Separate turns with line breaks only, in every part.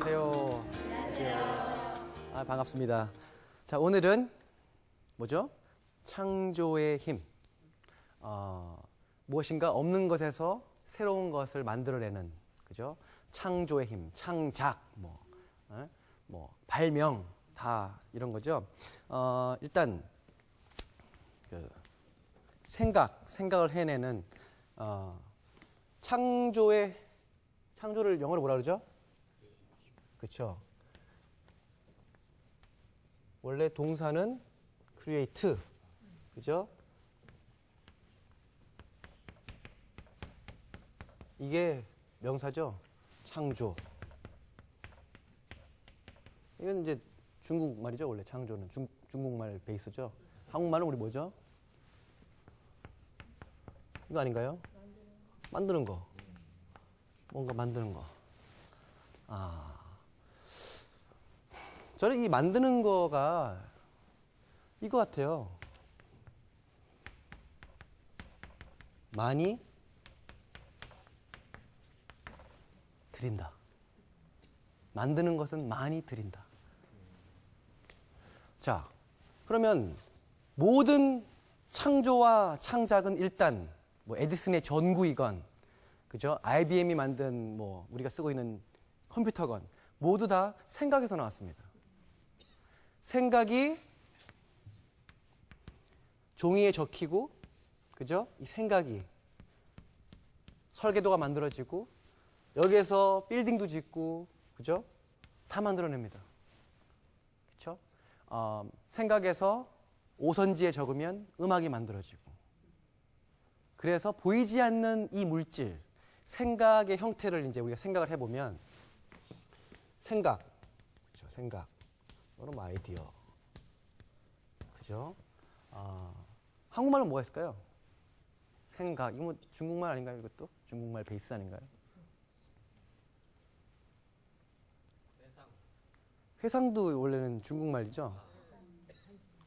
안녕하세요. 안녕하세요. 반갑습니다. 자, 오늘은 뭐죠? 창조의 힘. 무엇인가 없는 것에서 새로운 것을 만들어내는, 그죠? 창조의 힘, 창작, 발명, 다 이런 거죠. 일단 생각을 해내는 창조를 영어로 뭐라 그러죠? 그렇죠. 원래 동사는 create, 그죠? 이게 명사죠. 창조. 이건 이제 중국 말이죠. 원래 창조는 중국말 베이스죠. 한국말은 우리 뭐죠? 이거 아닌가요? 만드는 거. 뭔가 만드는 거. 저는 이 만드는 거가 이거 같아요. 많이 드린다. 만드는 것은 많이 드린다. 자, 그러면 모든 창조와 창작은 일단 에디슨의 전구이건, 그죠? IBM이 만든 우리가 쓰고 있는 컴퓨터건 모두 다 생각에서 나왔습니다. 생각이 종이에 적히고, 그죠? 이 생각이 설계도가 만들어지고 여기에서 빌딩도 짓고, 그죠? 다 만들어냅니다. 그렇죠? 생각에서 오선지에 적으면 음악이 만들어지고, 그래서 보이지 않는 이 물질, 생각의 형태를 이제 우리가 생각을 해보면, 생각, 그죠? 생각, 그럼 아이디어, 그죠? 한국말은 뭐가 있을까요? 생각, 이거 중국말 아닌가요? 이것도 중국말 베이스 아닌가요? 회상도 원래는 중국말이죠.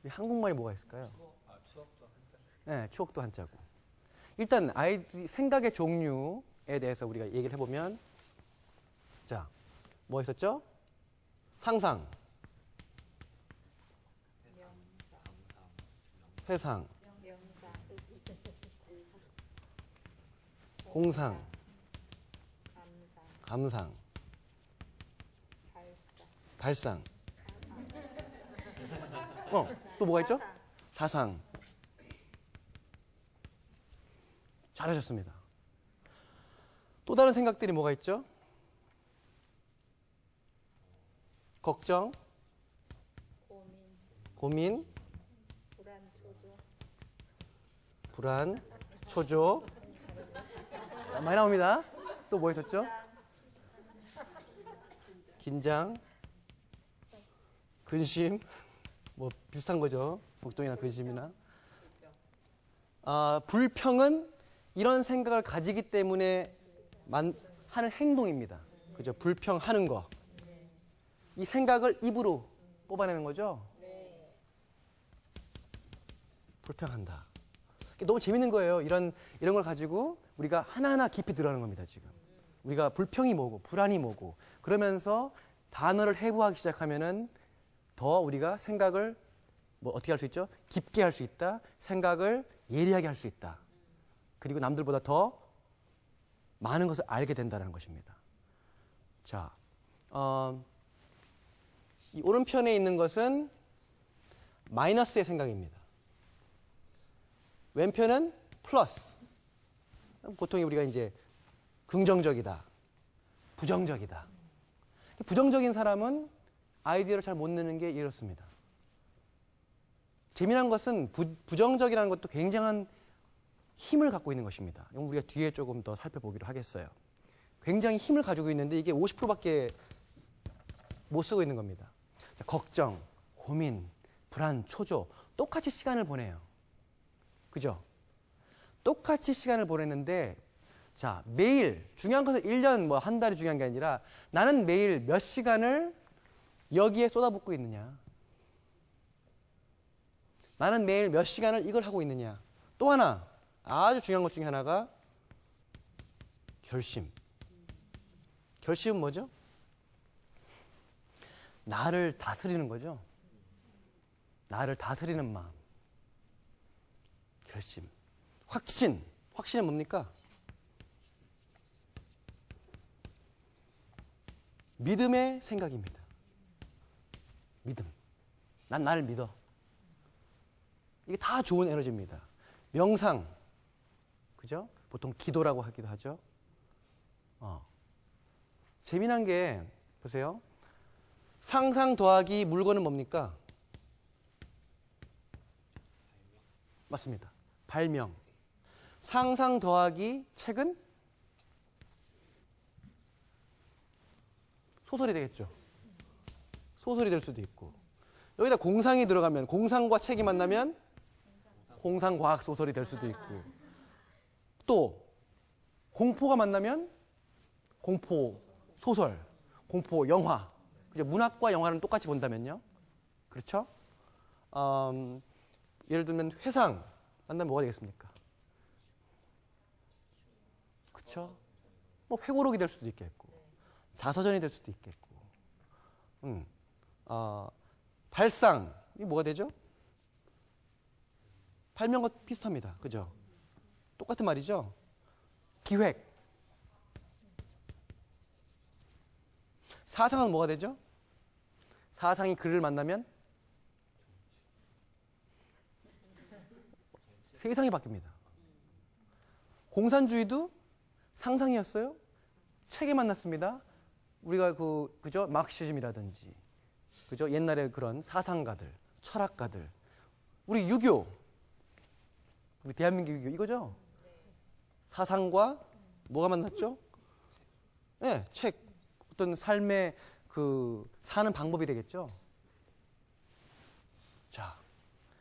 한국말이 뭐가 있을까요?
추억도 한자.
네, 추억도 한자고. 일단 생각의 종류에 대해서 우리가 얘기를 해보면, 자, 뭐 있었죠? 상상, 회상, 공상, 감상, 발상. 또 뭐가 있죠? 사상. 잘하셨습니다. 또 다른 생각들이 뭐가 있죠? 걱정, 고민, 불안, 초조. 많이 나옵니다. 또 뭐 있었죠? 긴장, 근심, 비슷한 거죠. 걱정이나 근심이나. 불평은 이런 생각을 가지기 때문에 하는 행동입니다. 그죠? 불평하는 거. 이 생각을 입으로 뽑아내는 거죠? 불평한다. 너무 재밌는 거예요. 이런 걸 가지고 우리가 하나하나 깊이 들어가는 겁니다, 지금. 우리가 불평이 뭐고, 불안이 뭐고, 그러면서 단어를 해부하기 시작하면은 더 우리가 생각을 어떻게 할 수 있죠? 깊게 할 수 있다. 생각을 예리하게 할 수 있다. 그리고 남들보다 더 많은 것을 알게 된다는 것입니다. 자, 이 오른편에 있는 것은 마이너스의 생각입니다. 왼편은 플러스. 보통 우리가 이제 긍정적이다, 부정적이다. 부정적인 사람은 아이디어를 잘 못 내는 게 이렇습니다. 재미난 것은 부정적이라는 것도 굉장한 힘을 갖고 있는 것입니다. 이건 우리가 뒤에 조금 더 살펴보기로 하겠어요. 굉장히 힘을 가지고 있는데 이게 50%밖에 못 쓰고 있는 겁니다. 자, 걱정, 고민, 불안, 초조, 똑같이 시간을 보내요. 그죠? 똑같이 시간을 보내는데, 자, 매일, 중요한 것은 1년, 한 달이 중요한 게 아니라 나는 매일 몇 시간을 여기에 쏟아붓고 있느냐. 나는 매일 몇 시간을 이걸 하고 있느냐. 또 하나, 아주 중요한 것 중에 하나가 결심. 결심은 뭐죠? 나를 다스리는 거죠. 나를 다스리는 마음. 결심. 확신. 확신은 뭡니까? 믿음의 생각입니다. 믿음. 난 나를 믿어. 이게 다 좋은 에너지입니다. 명상. 그죠? 보통 기도라고 하기도 하죠. 재미난 게 보세요. 상상 더하기 물건은 뭡니까? 맞습니다. 발명. 상상 더하기 책은 소설이 되겠죠. 소설이 될 수도 있고. 여기다 공상이 들어가면 공상과 책이 만나면 공상과학 소설이 될 수도 있고. 또 공포가 만나면 공포 소설, 공포 영화. 그죠? 문학과 영화는 똑같이 본다면요. 그렇죠? 예를 들면 회상 만나면 뭐가 되겠습니까? 그렇죠? 뭐 회고록이 될 수도 있겠고, 자서전이 될 수도 있겠고. 발상 이 뭐가 되죠? 발명과 비슷합니다. 그죠? 똑같은 말이죠. 기획. 사상은 뭐가 되죠? 사상이 글을 만나면 세상이 바뀝니다. 공산주의도 상상이었어요. 책에 만났습니다. 우리가 그죠? 마르크시즘이라든지, 그죠? 옛날에 그런 사상가들, 철학가들, 우리 유교, 우리 대한민국 유교 이거죠? 사상과 뭐가 만났죠? 네, 책, 어떤 삶의 사는 방법이 되겠죠. 자,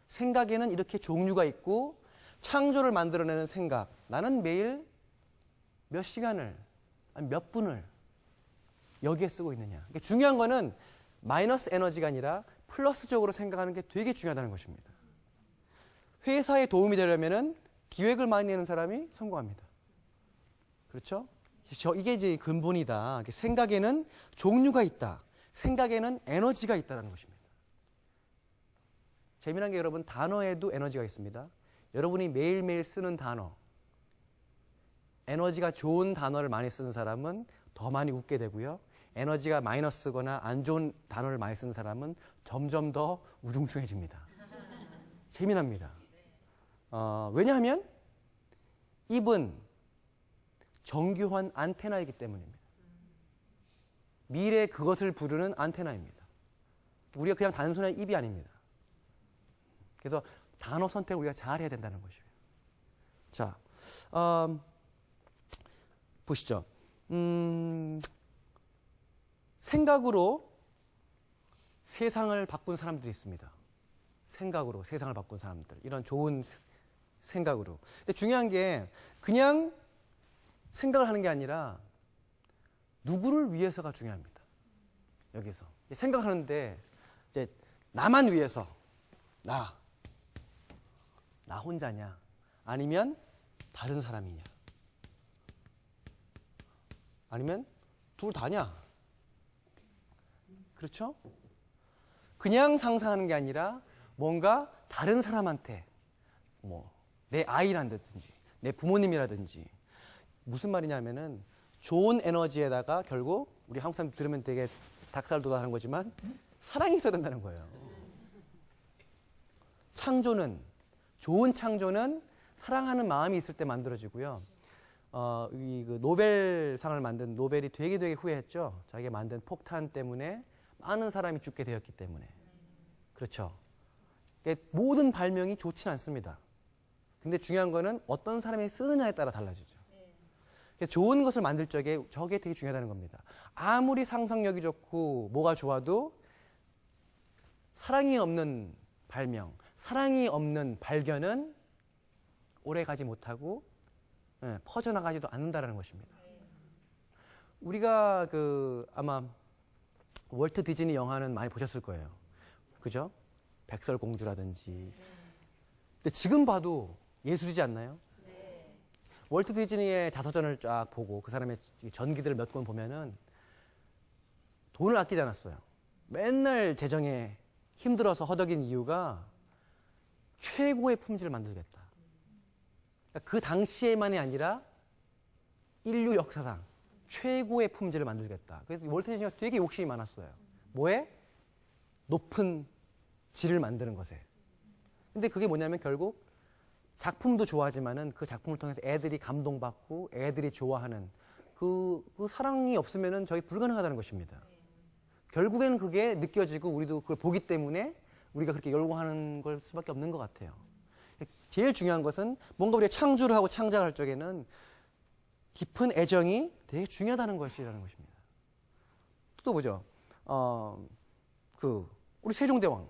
생각에는 이렇게 종류가 있고 창조를 만들어내는 생각. 나는 매일 몇 시간을, 아니 몇 분을 여기에 쓰고 있느냐. 그러니까 중요한 거는 마이너스 에너지가 아니라 플러스적으로 생각하는 게 되게 중요하다는 것입니다. 회사에 도움이 되려면은 기획을 많이 내는 사람이 성공합니다. 그렇죠? 이게 이제 근본이다. 생각에는 종류가 있다. 생각에는 에너지가 있다는 것입니다. 재미난 게 여러분 단어에도 에너지가 있습니다. 여러분이 매일매일 쓰는 단어, 에너지가 좋은 단어를 많이 쓰는 사람은 더 많이 웃게 되고요. 에너지가 마이너스거나 안 좋은 단어를 많이 쓰는 사람은 점점 더 우중충해집니다. 재미납니다. 왜냐하면 입은 정교한 안테나이기 때문입니다. 미래 그것을 부르는 안테나입니다. 우리가 그냥 단순한 입이 아닙니다. 그래서 단어 선택을 우리가 잘 해야 된다는 것이에요. 자, 보시죠. 생각으로 세상을 바꾼 사람들이 있습니다. 생각으로 세상을 바꾼 사람들. 이런 좋은 생각으로. 근데 중요한 게 그냥 생각을 하는 게 아니라 누구를 위해서가 중요합니다. 여기서. 생각하는데 이제 나만 위해서 나 혼자냐 아니면 다른 사람이냐 아니면 둘 다냐. 그렇죠? 그냥 상상하는 게 아니라 뭔가 다른 사람한테 뭐 내 아이라든지 내 부모님이라든지 무슨 말이냐면은 좋은 에너지에다가 결국 우리 한국 사람 들으면 되게 닭살돋아하는 거지만 사랑이 있어야 된다는 거예요. 창조는 좋은 창조는 사랑하는 마음이 있을 때 만들어지고요. 그 노벨상을 만든 노벨이 되게 후회했죠. 자기가 만든 폭탄 때문에 많은 사람이 죽게 되었기 때문에. 그렇죠. 모든 발명이 좋진 않습니다. 근데 중요한 거는 어떤 사람이 쓰느냐에 따라 달라지죠. 좋은 것을 만들 적에 저게 되게 중요하다는 겁니다. 아무리 상상력이 좋고 뭐가 좋아도 사랑이 없는 발명, 사랑이 없는 발견은 오래 가지 못하고 퍼져나가지도 않는다는 것입니다. 우리가 아마 월트 디즈니 영화는 많이 보셨을 거예요. 그죠? 백설공주라든지. 근데 지금 봐도 예술이지 않나요? 월트 디즈니의 자서전을 쫙 보고 그 사람의 전기들을 몇 권 보면은 돈을 아끼지 않았어요. 맨날 재정에 힘들어서 허덕인 이유가 최고의 품질을 만들겠다. 그러니까 그 당시에만이 아니라 인류 역사상 최고의 품질을 만들겠다. 그래서 월트 디즈니가 되게 욕심이 많았어요. 뭐에? 높은 질을 만드는 것에. 근데 그게 뭐냐면 결국 작품도 좋아하지만은 그 작품을 통해서 애들이 감동받고 애들이 좋아하는 그 사랑이 없으면은 저희 불가능하다는 것입니다. 결국에는 그게 느껴지고 우리도 그걸 보기 때문에 우리가 그렇게 열광하는 걸 수밖에 없는 것 같아요. 제일 중요한 것은 뭔가 우리가 창조를 하고 창작할 적에는 깊은 애정이 되게 중요하다는 것이라는 것입니다. 또 보죠. 우리 세종대왕.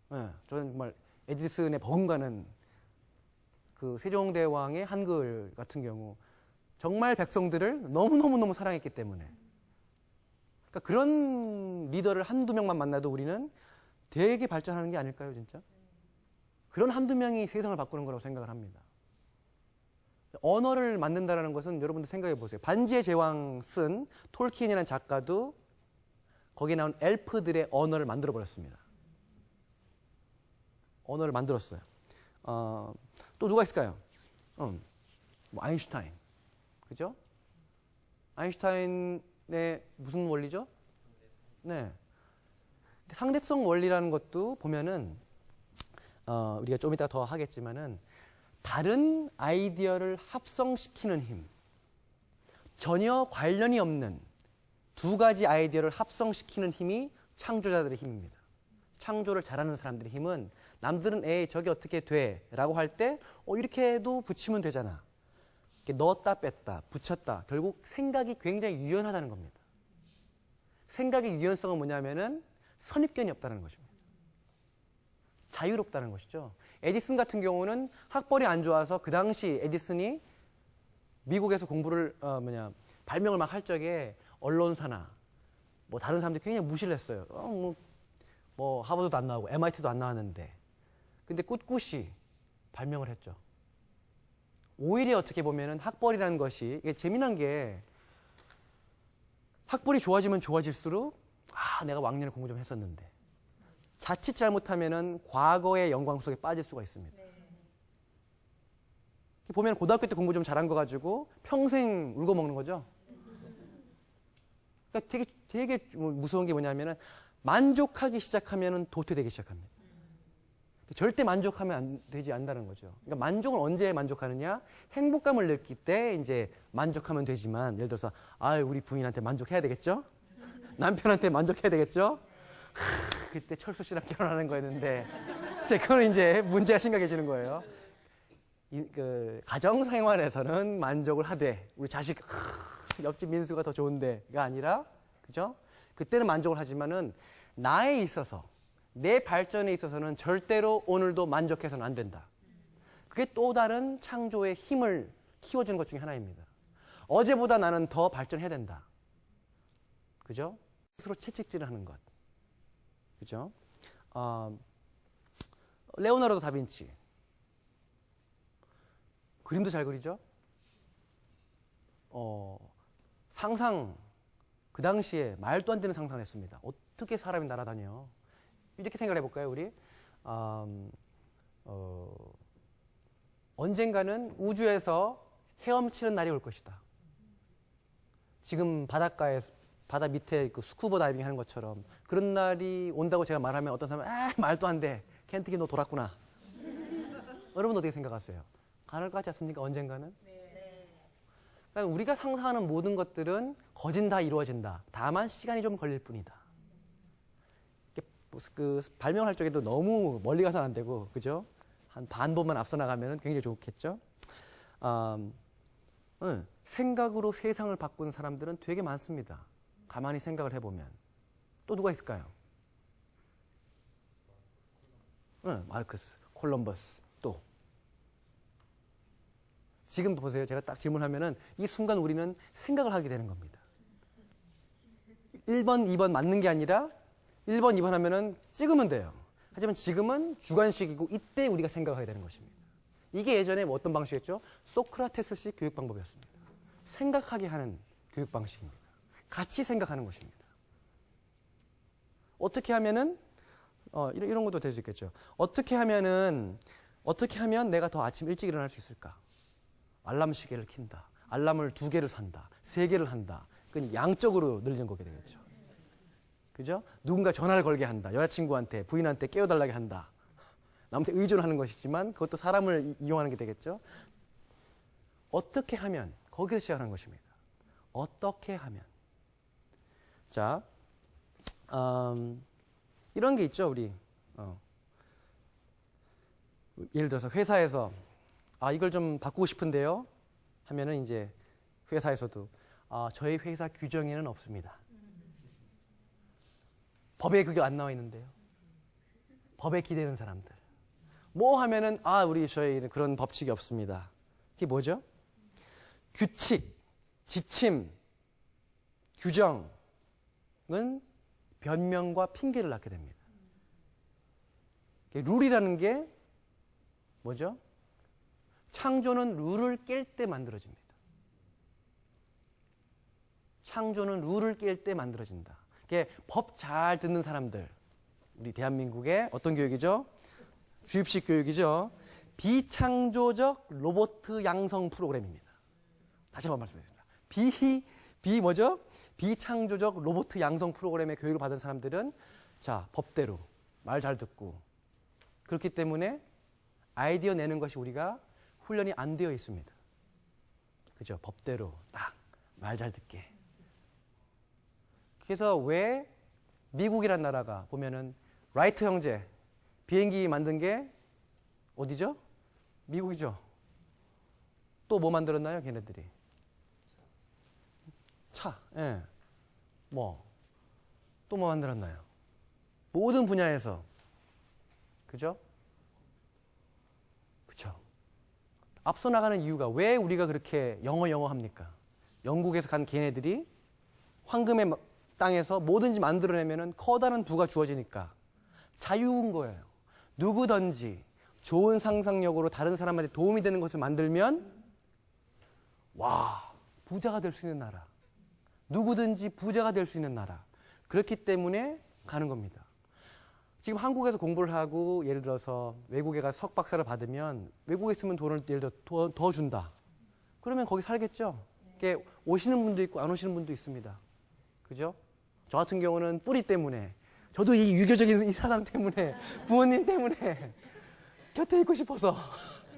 네, 저는 정말 에디슨의 버금가는 그 세종대왕의 한글 같은 경우 정말 백성들을 너무너무 사랑했기 때문에 그러니까 그런 리더를 한두 명만 만나도 우리는 되게 발전하는 게 아닐까요, 진짜? 그런 한두 명이 세상을 바꾸는 거라고 생각을 합니다. 언어를 만든다는 것은 여러분들 생각해 보세요. 반지의 제왕 쓴 톨킨이라는 작가도 거기에 나온 엘프들의 언어를 만들어 버렸습니다. 언어를 만들었어요. 또 누가 있을까요? 뭐 아인슈타인. 그죠? 아인슈타인의 무슨 원리죠? 네. 상대성 원리라는 것도 보면은 우리가 좀 이따 더 하겠지만은 다른 아이디어를 합성시키는 힘, 전혀 관련이 없는 두 가지 아이디어를 합성시키는 힘이 창조자들의 힘입니다. 창조를 잘하는 사람들의 힘은 남들은 에이 저게 어떻게 돼? 라고 할 때 이렇게 해도 붙이면 되잖아. 이렇게 넣었다 뺐다 붙였다. 결국 생각이 굉장히 유연하다는 겁니다. 생각의 유연성은 뭐냐면은 선입견이 없다는 것입니다. 자유롭다는 것이죠. 에디슨 같은 경우는 학벌이 안 좋아서 그 당시 에디슨이 미국에서 공부를 발명을 막 할 적에 언론사나 뭐 다른 사람들이 굉장히 무시를 했어요. 뭐 하버드도 안 나오고 MIT도 안 나왔는데 근데 꿋꿋이 발명을 했죠. 오히려 어떻게 보면은 학벌이라는 것이 이게 재미난 게 학벌이 좋아지면 좋아질수록 내가 왕년에 공부 좀 했었는데 자칫 잘못하면은 과거의 영광 속에 빠질 수가 있습니다. 보면 고등학교 때 공부 좀 잘한 거 가지고 평생 울고 먹는 거죠. 그러니까 되게 무서운 게 뭐냐면은 만족하기 시작하면은 도태되기 시작합니다. 절대 만족하면 되지 않는다는 거죠. 그러니까 만족은 언제 만족하느냐? 행복감을 느낄 때 이제 만족하면 되지만 예를 들어서 우리 부인한테 만족해야 되겠죠? 남편한테 만족해야 되겠죠? 그때 철수 씨랑 결혼하는 거였는데 그건 이제 문제가 심각해지는 거예요. 가정 생활에서는 만족을 하되 우리 자식 옆집 민수가 더 좋은데가 아니라 그죠? 그때는 만족을 하지만은 나에 있어서 내 발전에 있어서는 절대로 오늘도 만족해서는 안 된다. 그게 또 다른 창조의 힘을 키워주는 것 중에 하나입니다. 어제보다 나는 더 발전해야 된다. 그죠? 스스로 채찍질을 하는 것. 그죠? 레오나르도 다빈치. 그림도 잘 그리죠? 그 당시에 말도 안 되는 상상을 했습니다. 어떻게 사람이 날아다녀? 이렇게 생각을 해볼까요, 우리? 언젠가는 우주에서 헤엄치는 날이 올 것이다. 지금 바다 밑에 그 스쿠버 다이빙 하는 것처럼 그런 날이 온다고 제가 말하면 어떤 사람은 말도 안 돼. 켄트키 너 돌았구나. 여러분 어떻게 생각하세요? 가능할 것 같지 않습니까? 언젠가는? 네. 그러니까 우리가 상상하는 모든 것들은 거진 다 이루어진다. 다만 시간이 좀 걸릴 뿐이다. 발명할 적에도 너무 멀리 가서는 안 되고, 그죠? 한 반보만 앞서 나가면 굉장히 좋겠죠? 생각으로 세상을 바꾼 사람들은 되게 많습니다. 가만히 생각을 해보면. 또 누가 있을까요? 마르크스, 콜럼버스, 또. 지금 보세요. 제가 딱 질문하면은 이 순간 우리는 생각을 하게 되는 겁니다. 1번, 2번 맞는 게 아니라 1번, 2번 하면은 찍으면 돼요. 하지만 지금은 주관식이고 이때 우리가 생각하게 되는 것입니다. 이게 예전에 어떤 방식이었죠? 소크라테스식 교육 방법이었습니다. 생각하게 하는 교육 방식입니다. 같이 생각하는 것입니다. 어떻게 하면은 이런 것도 될 수 있겠죠. 어떻게 하면 내가 더 아침 일찍 일어날 수 있을까? 알람 시계를 킨다. 알람을 2개를 산다. 3개를 한다. 그건 양적으로 늘리는 거게 되겠죠. 그죠? 누군가 전화를 걸게 한다. 여자친구한테, 부인한테 깨워달라게 한다. 남한테 의존하는 것이지만 그것도 사람을 이용하는 게 되겠죠. 어떻게 하면, 거기서 시작하는 것입니다. 어떻게 하면. 자, 이런 게 있죠, 우리. 예를 들어서 회사에서, 이걸 좀 바꾸고 싶은데요? 하면은 이제 회사에서도, 저희 회사 규정에는 없습니다. 법에 그게 안 나와 있는데요. 법에 기대는 사람들. 뭐 하면은, 저희는 그런 법칙이 없습니다. 그게 뭐죠? 규칙, 지침, 규정은 변명과 핑계를 낳게 됩니다. 룰이라는 게 뭐죠? 창조는 룰을 깰 때 만들어집니다. 창조는 룰을 깰 때 만들어진다. 법 잘 듣는 사람들, 우리 대한민국의 어떤 교육이죠? 주입식 교육이죠. 비창조적 로봇 양성 프로그램입니다. 다시 한번 말씀드립니다. 뭐죠? 비창조적 로봇 양성 프로그램의 교육을 받은 사람들은 자, 법대로 말 잘 듣고 그렇기 때문에 아이디어 내는 것이 우리가 훈련이 안 되어 있습니다. 그죠? 법대로 딱 말 잘 듣게. 그래서 왜 미국이란 나라가 보면은 라이트 형제 비행기 만든 게 어디죠? 미국이죠. 또 뭐 만들었나요, 걔네들이? 차, 예. 또 뭐 만들었나요? 모든 분야에서. 그죠? 그쵸. 앞서 나가는 이유가 왜 우리가 그렇게 영어 합니까? 영국에서 간 걔네들이 황금의 땅에서 뭐든지 만들어내면은 커다란 부가 주어지니까 자유인 거예요. 누구든지 좋은 상상력으로 다른 사람한테 도움이 되는 것을 만들면 부자가 될 수 있는 나라. 누구든지 부자가 될 수 있는 나라. 그렇기 때문에 가는 겁니다. 지금 한국에서 공부를 하고 예를 들어서 외국에 가서 석박사를 받으면 외국에 있으면 돈을 예를 들어 더 준다. 그러면 거기 살겠죠. 오시는 분도 있고 안 오시는 분도 있습니다. 그죠? 저 같은 경우는 뿌리 때문에 저도 이 유교적인 이 사상 때문에 부모님 때문에 곁에 있고 싶어서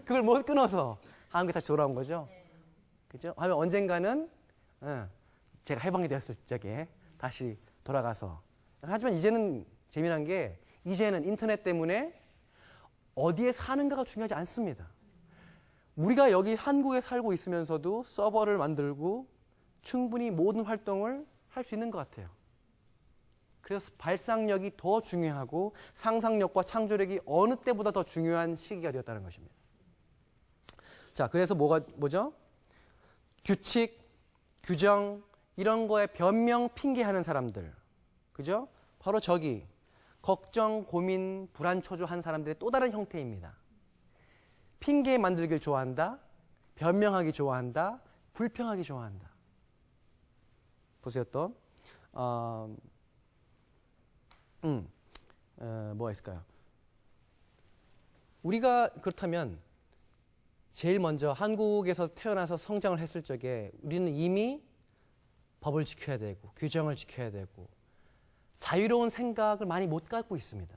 그걸 못 끊어서 한국에 다시 돌아온 거죠. 그죠? 하면 언젠가는 제가 해방이 되었을 적에 다시 돌아가서 하지만 이제는 재미난 게 이제는 인터넷 때문에 어디에 사는가가 중요하지 않습니다. 우리가 여기 한국에 살고 있으면서도 서버를 만들고 충분히 모든 활동을 할 수 있는 것 같아요. 그래서 발상력이 더 중요하고 상상력과 창조력이 어느 때보다 더 중요한 시기가 되었다는 것입니다. 자, 그래서 뭐죠? 규칙, 규정 이런 거에 변명, 핑계하는 사람들. 그죠? 바로 저기 걱정, 고민, 불안, 초조한 사람들의 또 다른 형태입니다. 핑계 만들길 좋아한다. 변명하기 좋아한다. 불평하기 좋아한다. 보세요 또. 뭐가 있을까요? 우리가 그렇다면 제일 먼저 한국에서 태어나서 성장을 했을 적에 우리는 이미 법을 지켜야 되고 규정을 지켜야 되고 자유로운 생각을 많이 못 갖고 있습니다.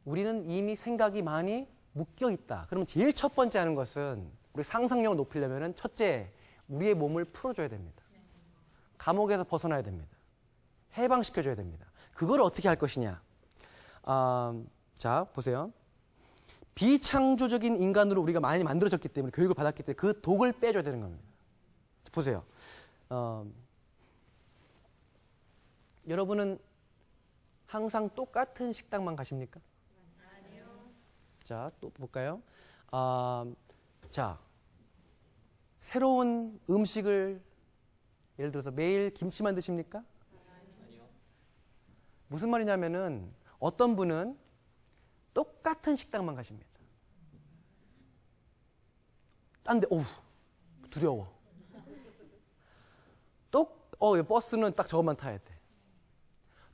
우리는 이미 생각이 많이 묶여 있다. 그러면 제일 첫 번째 하는 것은 우리 상상력을 높이려면 첫째, 우리의 몸을 풀어줘야 됩니다. 감옥에서 벗어나야 됩니다. 해방시켜줘야 됩니다. 그걸 어떻게 할 것이냐. 자, 보세요. 비창조적인 인간으로 우리가 많이 만들어졌기 때문에 교육을 받았기 때문에 그 독을 빼줘야 되는 겁니다. 보세요. 여러분은 항상 똑같은 식당만 가십니까? 아니요. 자, 또 볼까요? 자, 새로운 음식을 예를 들어서 매일 김치만 드십니까? 아니요. 무슨 말이냐면은 어떤 분은 똑같은 식당만 가십니다. 딴 데, 두려워. 버스는 딱 저것만 타야 돼.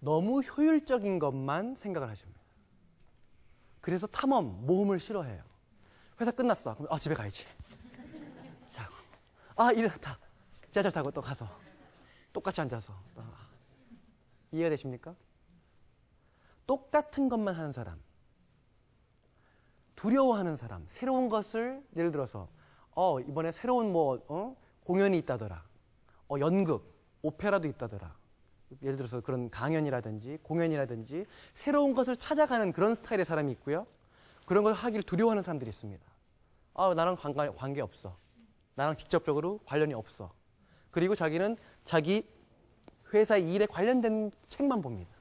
너무 효율적인 것만 생각을 하십니다. 그래서 탐험, 모험을 싫어해요. 회사 끝났어. 그럼 집에 가야지. 자고. 일어났다. 지하철 타고 또 가서. 똑같이 앉아서. 이해가 되십니까? 똑같은 것만 하는 사람. 두려워하는 사람. 새로운 것을 예를 들어서 이번에 새로운 공연이 있다더라. 연극, 오페라도 있다더라. 예를 들어서 그런 강연이라든지 공연이라든지 새로운 것을 찾아가는 그런 스타일의 사람이 있고요. 그런 걸 하기를 두려워하는 사람들이 있습니다. 나랑 관계 없어. 나랑 직접적으로 관련이 없어. 그리고 자기는 자기 회사 일에 관련된 책만 봅니다.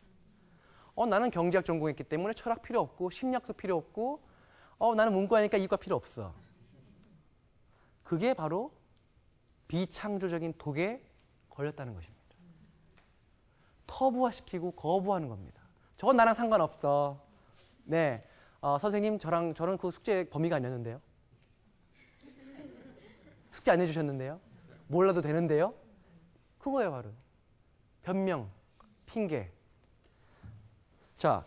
나는 경제학 전공했기 때문에 철학 필요 없고 심리학도 필요 없고 나는 문과니까 이과 필요 없어. 그게 바로 비창조적인 독에 걸렸다는 것입니다. 터부화시키고 거부하는 겁니다. 저건 나랑 상관없어. 네, 선생님 저는 그 숙제 범위가 아니었는데요. 숙제 안 해주셨는데요. 몰라도 되는데요. 그거예요 바로. 변명, 핑계. 자,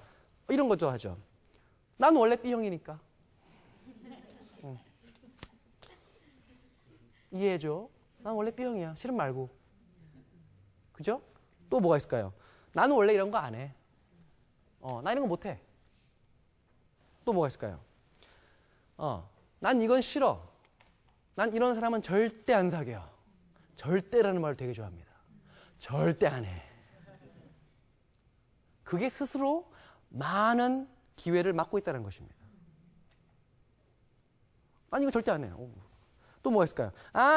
이런 것도 하죠. 난 원래 B형이니까. 이해해줘. 난 원래 B형이야. 싫으면 말고. 그죠? 또 뭐가 있을까요? 나는 원래 이런 거 안 해. 나 이런 거 못 해. 또 뭐가 있을까요? 난 이건 싫어. 난 이런 사람은 절대 안 사귀어. 절대라는 말을 되게 좋아합니다. 절대 안 해. 그게 스스로 많은 기회를 막고 있다는 것입니다. 난 이거 절대 안 해요. 또 뭐가 있을까요?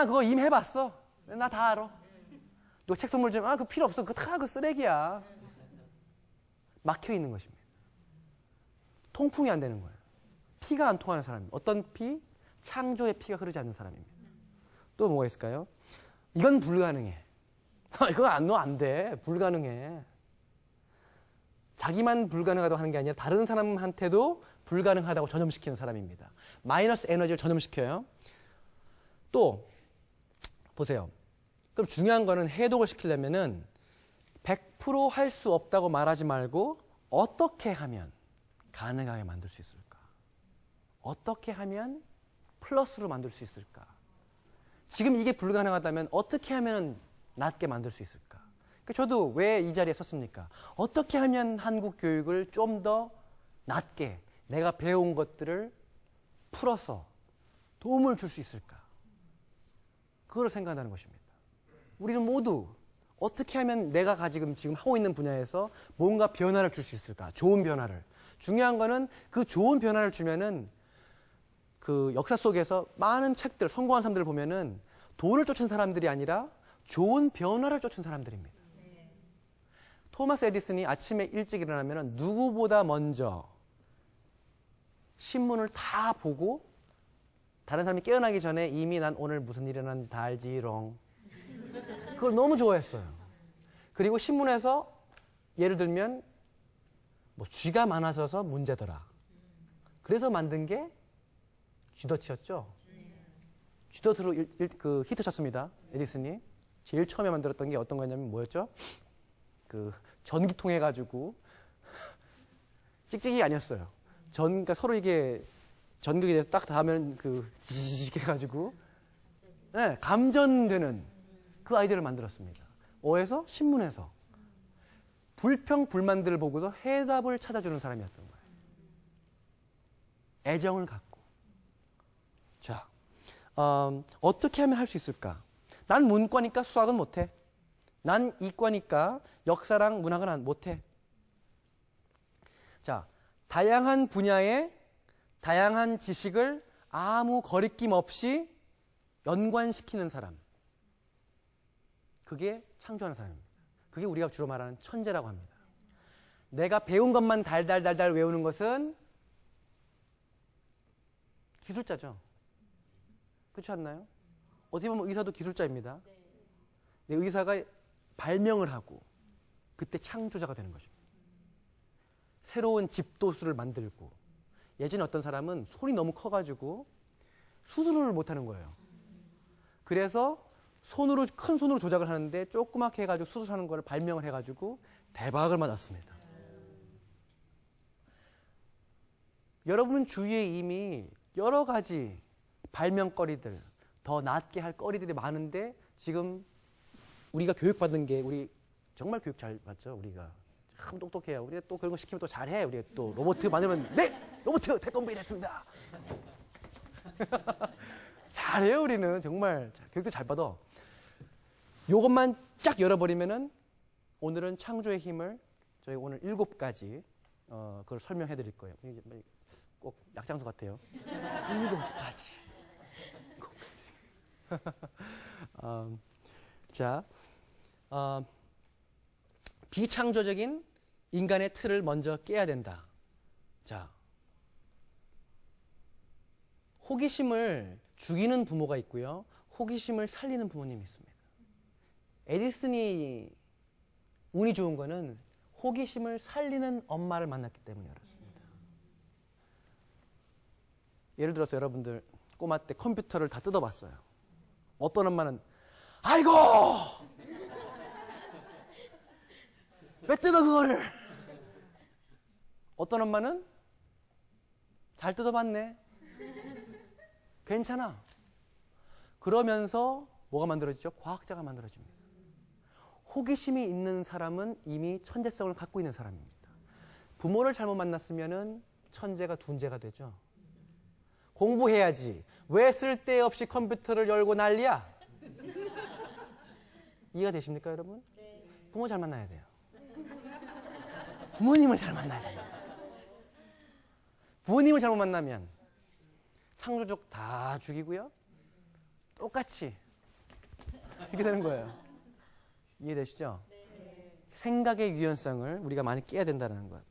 그거 이미 해봤어. 나 다 알아. 누가 책 선물 주면 그거 필요 없어. 그거 다 그 쓰레기야. 막혀 있는 것입니다. 통풍이 안 되는 거예요. 피가 안 통하는 사람입니다. 어떤 피? 창조의 피가 흐르지 않는 사람입니다. 또 뭐가 있을까요? 이건 불가능해. 이거 너 안 돼. 불가능해. 자기만 불가능하다고 하는 게 아니라 다른 사람한테도 불가능하다고 전염시키는 사람입니다. 마이너스 에너지를 전염시켜요. 또 보세요. 그럼 중요한 거는 해독을 시키려면은 100% 할 수 없다고 말하지 말고 어떻게 하면 가능하게 만들 수 있을까? 어떻게 하면 플러스로 만들 수 있을까? 지금 이게 불가능하다면 어떻게 하면 낫게 만들 수 있을까? 저도 왜 이 자리에 섰습니까? 어떻게 하면 한국 교육을 좀 더 낫게 내가 배운 것들을 풀어서 도움을 줄 수 있을까? 그걸 생각한다는 것입니다. 우리는 모두 어떻게 하면 내가 지금 하고 있는 분야에서 뭔가 변화를 줄 수 있을까? 좋은 변화를. 중요한 거는 그 좋은 변화를 주면은 그 역사 속에서 많은 책들, 성공한 사람들을 보면은 돈을 쫓은 사람들이 아니라 좋은 변화를 쫓은 사람들입니다. 토마스 에디슨이 아침에 일찍 일어나면 누구보다 먼저 신문을 다 보고 다른 사람이 깨어나기 전에 이미 난 오늘 무슨 일이 일어났는지 다 알지롱. 그걸 너무 좋아했어요. 그리고 신문에서 예를 들면 쥐가 많아져서 문제더라. 그래서 만든 게 쥐덫이었죠. 쥐덫으로 히트 쳤습니다. 에디슨이. 제일 처음에 만들었던 게 어떤 거냐면 뭐였죠? 전기통 해가지고 찍찍이 아니었어요. 그러니까 서로 이게 전극이 돼서 딱 닿으면 지지직 해가지고 감전되는 그 아이디어를 만들었습니다. 어디서? 신문에서. 불평불만들을 보고서 해답을 찾아주는 사람이었던 거예요. 애정을 갖고. 자, 어떻게 하면 할 수 있을까? 난 문과니까 수학은 못해. 난 이과니까 역사랑 문학은 못해. 자, 다양한 분야의 다양한 지식을 아무 거리낌 없이 연관시키는 사람. 그게 창조하는 사람입니다. 그게 우리가 주로 말하는 천재라고 합니다. 내가 배운 것만 달달달달 외우는 것은 기술자죠. 그렇지 않나요? 어떻게 보면 의사도 기술자입니다. 내 의사가 발명을 하고 그때 창조자가 되는 것입니다. 새로운 집도수를 만들고 예전에 어떤 사람은 손이 너무 커가지고 수술을 못하는 거예요. 그래서 큰 손으로 조작을 하는데 조그맣게 해가지고 수술하는 거를 발명을 해가지고 대박을 맞았습니다. 여러분 주위에 이미 여러 가지 발명거리들, 더 낫게 할 거리들이 많은데 지금 우리가 교육받은 게 우리 정말 교육 잘 받죠. 우리가 참 똑똑해요. 우리가 또 그런 거 시키면 또 잘해. 우리가 또 로봇 만들면 네! 로봇 태권브이 됐습니다. 잘해요. 우리는 정말 교육도 잘 받아. 요것만 쫙 열어버리면은 오늘은 창조의 힘을 저희 오늘 7가지 그걸 설명해 드릴 거예요. 꼭 약장수 같아요. 7가지. 자, 비창조적인 인간의 틀을 먼저 깨야 된다. 자, 호기심을 죽이는 부모가 있고요. 호기심을 살리는 부모님이 있습니다. 에디슨이 운이 좋은 거는 호기심을 살리는 엄마를 만났기 때문에 그렇습니다. 예를 들어서 여러분들 꼬마 때 컴퓨터를 다 뜯어봤어요. 어떤 엄마는 아이고! 왜 뜯어 그거를? 어떤 엄마는 잘 뜯어봤네. 괜찮아. 그러면서 뭐가 만들어지죠? 과학자가 만들어집니다. 호기심이 있는 사람은 이미 천재성을 갖고 있는 사람입니다. 부모를 잘못 만났으면 천재가 둔재가 되죠. 공부해야지. 왜 쓸데없이 컴퓨터를 열고 난리야? 이해가 되십니까, 여러분? 부모 잘 만나야 돼요. 부모님을 잘 만나야 됩니다. 부모님을 잘못 만나면 창조적 다 죽이고요. 똑같이 이렇게 되는 거예요. 이해되시죠? 생각의 유연성을 우리가 많이 깨야 된다는 것.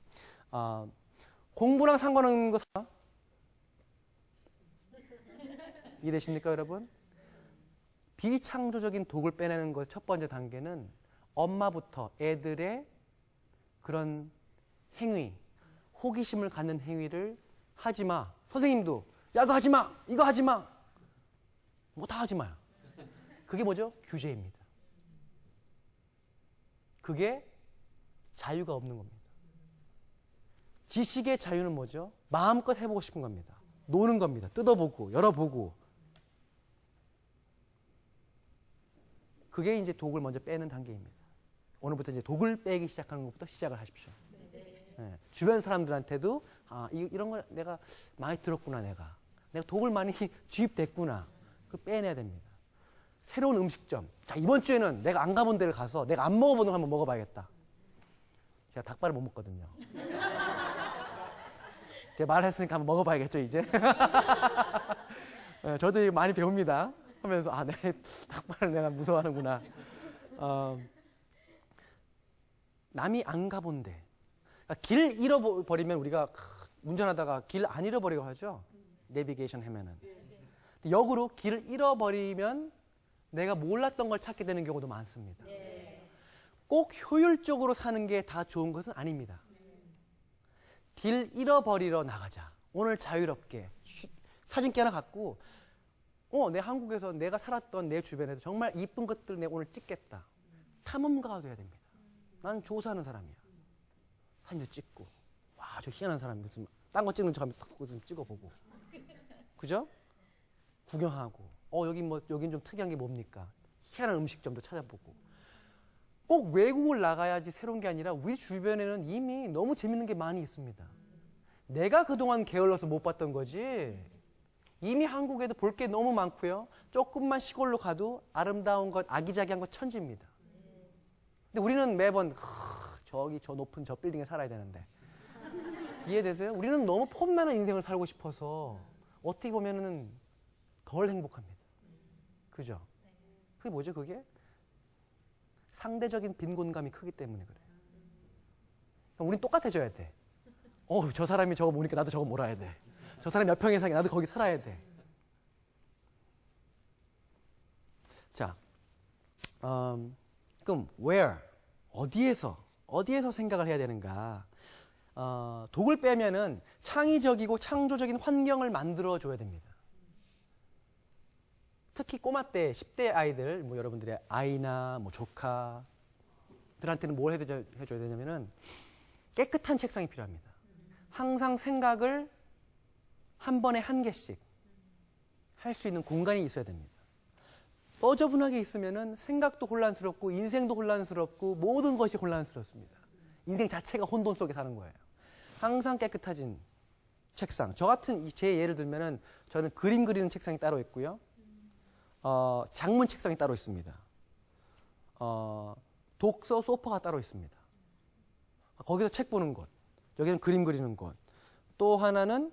공부랑 상관없는 거 이해되십니까, 여러분? 비창조적인 독을 빼내는 것 첫 번째 단계는 엄마부터 애들의 그런 행위, 호기심을 갖는 행위를 하지 마. 선생님도 야, 이거 하지 마. 이거 하지 마. 뭐 다 하지 마요. 그게 뭐죠? 규제입니다. 그게 자유가 없는 겁니다. 지식의 자유는 뭐죠? 마음껏 해보고 싶은 겁니다. 노는 겁니다. 뜯어보고 열어보고. 그게 이제 독을 먼저 빼는 단계입니다. 오늘부터 이제 독을 빼기 시작하는 것부터 시작을 하십시오. 네. 주변 사람들한테도 이런 걸 내가 많이 들었구나. 내가 독을 많이 주입됐구나. 그걸 빼내야 됩니다. 새로운 음식점. 자, 이번 주에는 내가 안 가본 데를 가서 내가 안 먹어본 걸 한번 먹어봐야겠다. 제가 닭발을 못 먹거든요. 제가 말했으니까 한번 먹어봐야겠죠, 이제. 저도 많이 배웁니다. 하면서 내 닭발을 내가 무서워하는구나. 남이 안 가본 데. 그러니까 길 잃어버리면 우리가 운전하다가 길 안 잃어버리고 하죠. 내비게이션 하면은. 역으로 길을 잃어버리면 내가 몰랐던 걸 찾게 되는 경우도 많습니다. 꼭 효율적으로 사는 게 다 좋은 것은 아닙니다. 길 잃어버리러 나가자. 오늘 자유롭게 사진기 하나 갖고 내 한국에서 내가 살았던 내 주변에서 정말 이쁜 것들 내가 오늘 찍겠다. 탐험가가 돼야 됩니다. 난 조사하는 사람이야. 사진도 찍고 와, 저 희한한 사람이 무슨 딴 거 찍는 척하면서 좀 찍어보고 그죠? 구경하고 여긴 좀 특이한 게 뭡니까? 희한한 음식점도 찾아보고 꼭 외국을 나가야지 새로운 게 아니라 우리 주변에는 이미 너무 재밌는 게 많이 있습니다. 내가 그동안 게을러서 못 봤던 거지. 이미 한국에도 볼 게 너무 많고요. 조금만 시골로 가도 아름다운 것, 아기자기한 것 천지입니다. 근데 우리는 매번 저기 저 높은 저 빌딩에 살아야 되는데 이해되세요? 우리는 너무 폼나는 인생을 살고 싶어서 어떻게 보면은 덜 행복합니다. 그죠? 그게 뭐죠, 그게? 상대적인 빈곤감이 크기 때문에 그래요. 우린 똑같아져야 돼. 저 사람이 저거 모니까 나도 저거 몰아야 돼. 저 사람이 몇 평에 사게 나도 거기 살아야 돼. 자, 그럼 where? 어디에서 생각을 해야 되는가? 독을 빼면은 창의적이고 창조적인 환경을 만들어줘야 됩니다. 특히 꼬마 때 10대 아이들, 뭐 여러분들의 아이나 뭐 조카들한테는 뭘 해줘야 되냐면은 깨끗한 책상이 필요합니다. 항상 생각을 한 번에 한 개씩 할 수 있는 공간이 있어야 됩니다. 떠저분하게 있으면은 생각도 혼란스럽고 인생도 혼란스럽고 모든 것이 혼란스럽습니다. 인생 자체가 혼돈 속에 사는 거예요. 항상 깨끗해진 책상. 저 같은 제 예를 들면은 저는 그림 그리는 책상이 따로 있고요. 장문 책상이 따로 있습니다. 독서 소파가 따로 있습니다. 거기서 책 보는 곳. 여기는 그림 그리는 곳. 또 하나는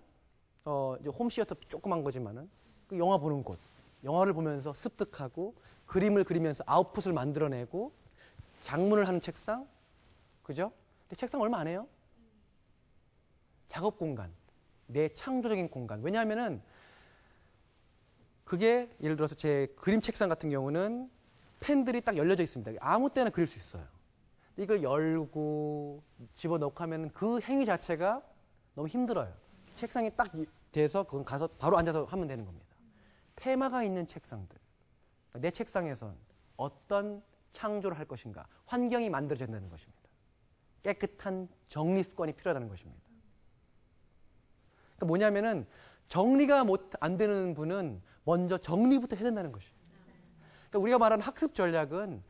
이제 홈시어터 조그만 거지만은 그 영화 보는 곳. 영화를 보면서 습득하고 그림을 그리면서 아웃풋을 만들어내고 장문을 하는 책상. 그죠? 근데 책상 얼마 안 해요? 작업 공간. 내 창조적인 공간. 왜냐하면은 그게 예를 들어서 제 그림 책상 같은 경우는 펜들이 딱 열려져 있습니다. 아무 때나 그릴 수 있어요. 이걸 열고 집어넣고 하면 그 행위 자체가 너무 힘들어요. 책상이 딱 돼서 그건 가서 바로 앉아서 하면 되는 겁니다. 테마가 있는 책상들. 내 책상에선 어떤 창조를 할 것인가. 환경이 만들어져야 된다는 것입니다. 깨끗한 정리 습관이 필요하다는 것입니다. 그러니까 뭐냐면은 정리가 안 되는 분은 먼저 정리부터 해야 된다는 것이에요. 그러니까 우리가 말하는 학습 전략은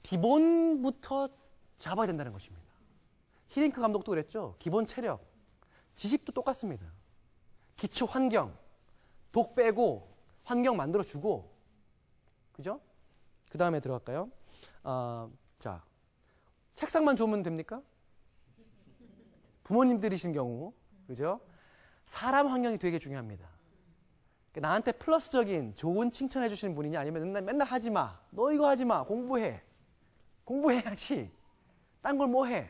기본부터 잡아야 된다는 것입니다. 히딩크 감독도 그랬죠. 기본 체력, 지식도 똑같습니다. 기초 환경, 독 빼고 환경 만들어주고, 그죠? 그 다음에 들어갈까요? 자, 책상만 좋으면 됩니까? 부모님들이신 경우, 그죠? 사람 환경이 되게 중요합니다. 그러니까 나한테 플러스적인 좋은 칭찬해 주시는 분이냐, 아니면 맨날 하지 마, 너 이거 하지 마, 공부해야지, 딴 걸 뭐 해?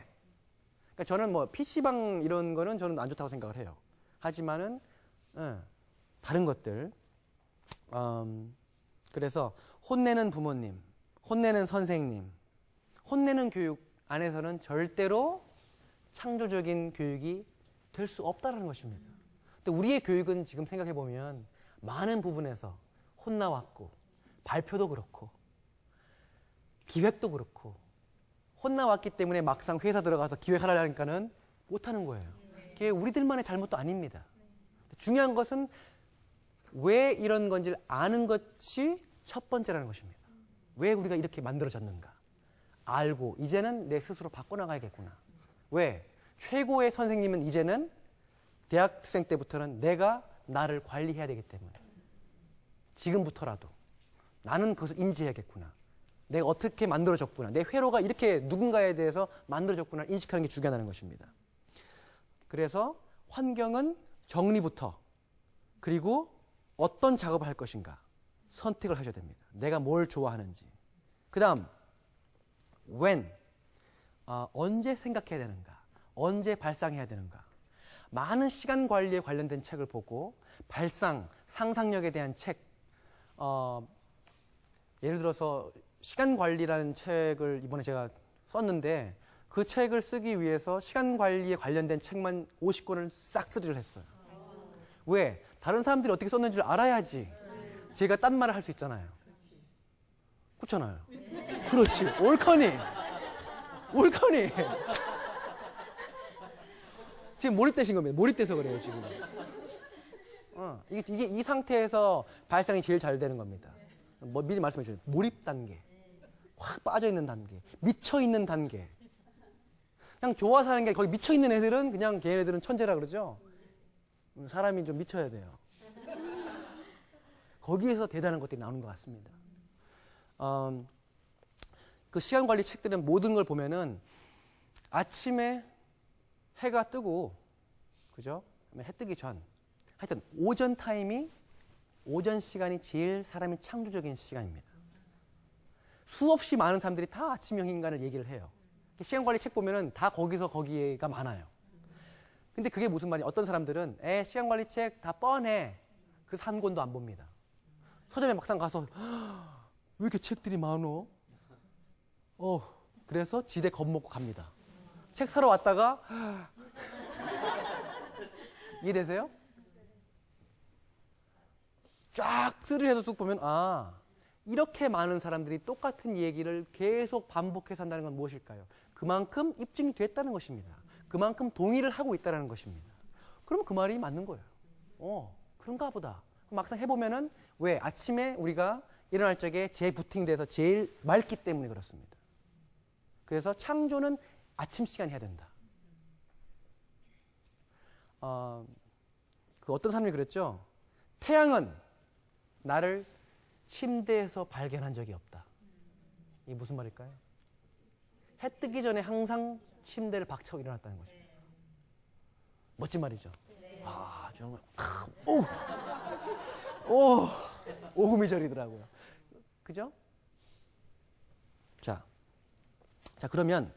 그러니까 저는 뭐 PC방 이런 거는 저는 안 좋다고 생각을 해요. 하지만은 다른 것들, 그래서 혼내는 부모님, 혼내는 선생님, 혼내는 교육 안에서는 절대로 창조적인 교육이 될 수 없다는 것입니다. 근데 우리의 교육은 지금 생각해 보면 많은 부분에서 혼나왔고, 발표도 그렇고, 기획도 그렇고, 혼나왔기 때문에 막상 회사 들어가서 기획하려니까는 못하는 거예요. 그게 우리들만의 잘못도 아닙니다. 중요한 것은 왜 이런 건지를 아는 것이 첫 번째라는 것입니다. 왜 우리가 이렇게 만들어졌는가? 알고 이제는 내 스스로 바꿔나가야겠구나. 왜? 최고의 선생님은 이제는 대학생 때부터는 내가 나를 관리해야 되기 때문에 지금부터라도 나는 그것을 인지해야겠구나. 내가 어떻게 만들어졌구나. 내 회로가 이렇게 누군가에 대해서 만들어졌구나 인식하는 게 중요하다는 것입니다. 그래서 환경은 정리부터, 그리고 어떤 작업을 할 것인가 선택을 하셔야 됩니다. 내가 뭘 좋아하는지. 그 다음 when, 언제 생각해야 되는가, 언제 발상해야 되는가. 많은 시간 관리에 관련된 책을 보고 발상, 상상력에 대한 책, 예를 들어서 시간 관리라는 책을 이번에 제가 썼는데 그 책을 쓰기 위해서 시간 관리에 관련된 책만 50권을 싹쓸이를 했어요. 왜? 다른 사람들이 어떻게 썼는지를 알아야지 제가 딴 말을 할 수 있잖아요. 그렇잖아요. 그렇지. 옳거니. 지금 몰입되신 겁니다. 몰입돼서 그래요, 지금. 이게 이 상태에서 발상이 제일 잘 되는 겁니다. 뭐 미리 말씀해 주세요. 몰입 단계. 확 빠져 있는 단계. 미쳐 있는 단계. 그냥 좋아서 하는 게 거기 미쳐 있는 애들은 그냥 걔네들은 천재라 그러죠. 사람이 좀 미쳐야 돼요. 거기에서 대단한 것들이 나오는 것 같습니다. 그 시간 관리 책들은 모든 걸 보면은 아침에 해가 뜨고, 그죠? 해 뜨기 전. 하여튼 오전 타임이, 오전 시간이 제일 사람이 창조적인 시간입니다. 수없이 많은 사람들이 다 아침형 인간을 얘기를 해요. 시간 관리 책 보면은 다 거기가 많아요. 근데 그게 무슨 말이야? 어떤 사람들은 시간 관리 책 다 뻔해. 그래서 한 권도 안 봅니다. 서점에 막상 가서 왜 이렇게 책들이 많어? 그래서 지대 겁먹고 갑니다. 책 사러 왔다가 이해되세요? 쫙 스르해서 쭉 보면 이렇게 많은 사람들이 똑같은 얘기를 계속 반복해서 한다는 건 무엇일까요? 그만큼 입증이 됐다는 것입니다. 그만큼 동의를 하고 있다는 것입니다. 그러면 그 말이 맞는 거예요. 그런가 보다. 막상 해보면은 왜? 아침에 우리가 일어날 적에 재부팅돼서 제일 맑기 때문에 그렇습니다. 그래서 창조는 아침 시간에 해야 된다. 그 어떤 사람이 그랬죠? 태양은 나를 침대에서 발견한 적이 없다. 이게 무슨 말일까요? 해 뜨기 전에 항상 침대를 박차고 일어났다는 거죠. 멋진 말이죠. 정말 오후미절이더라고요. 그죠? 자 그러면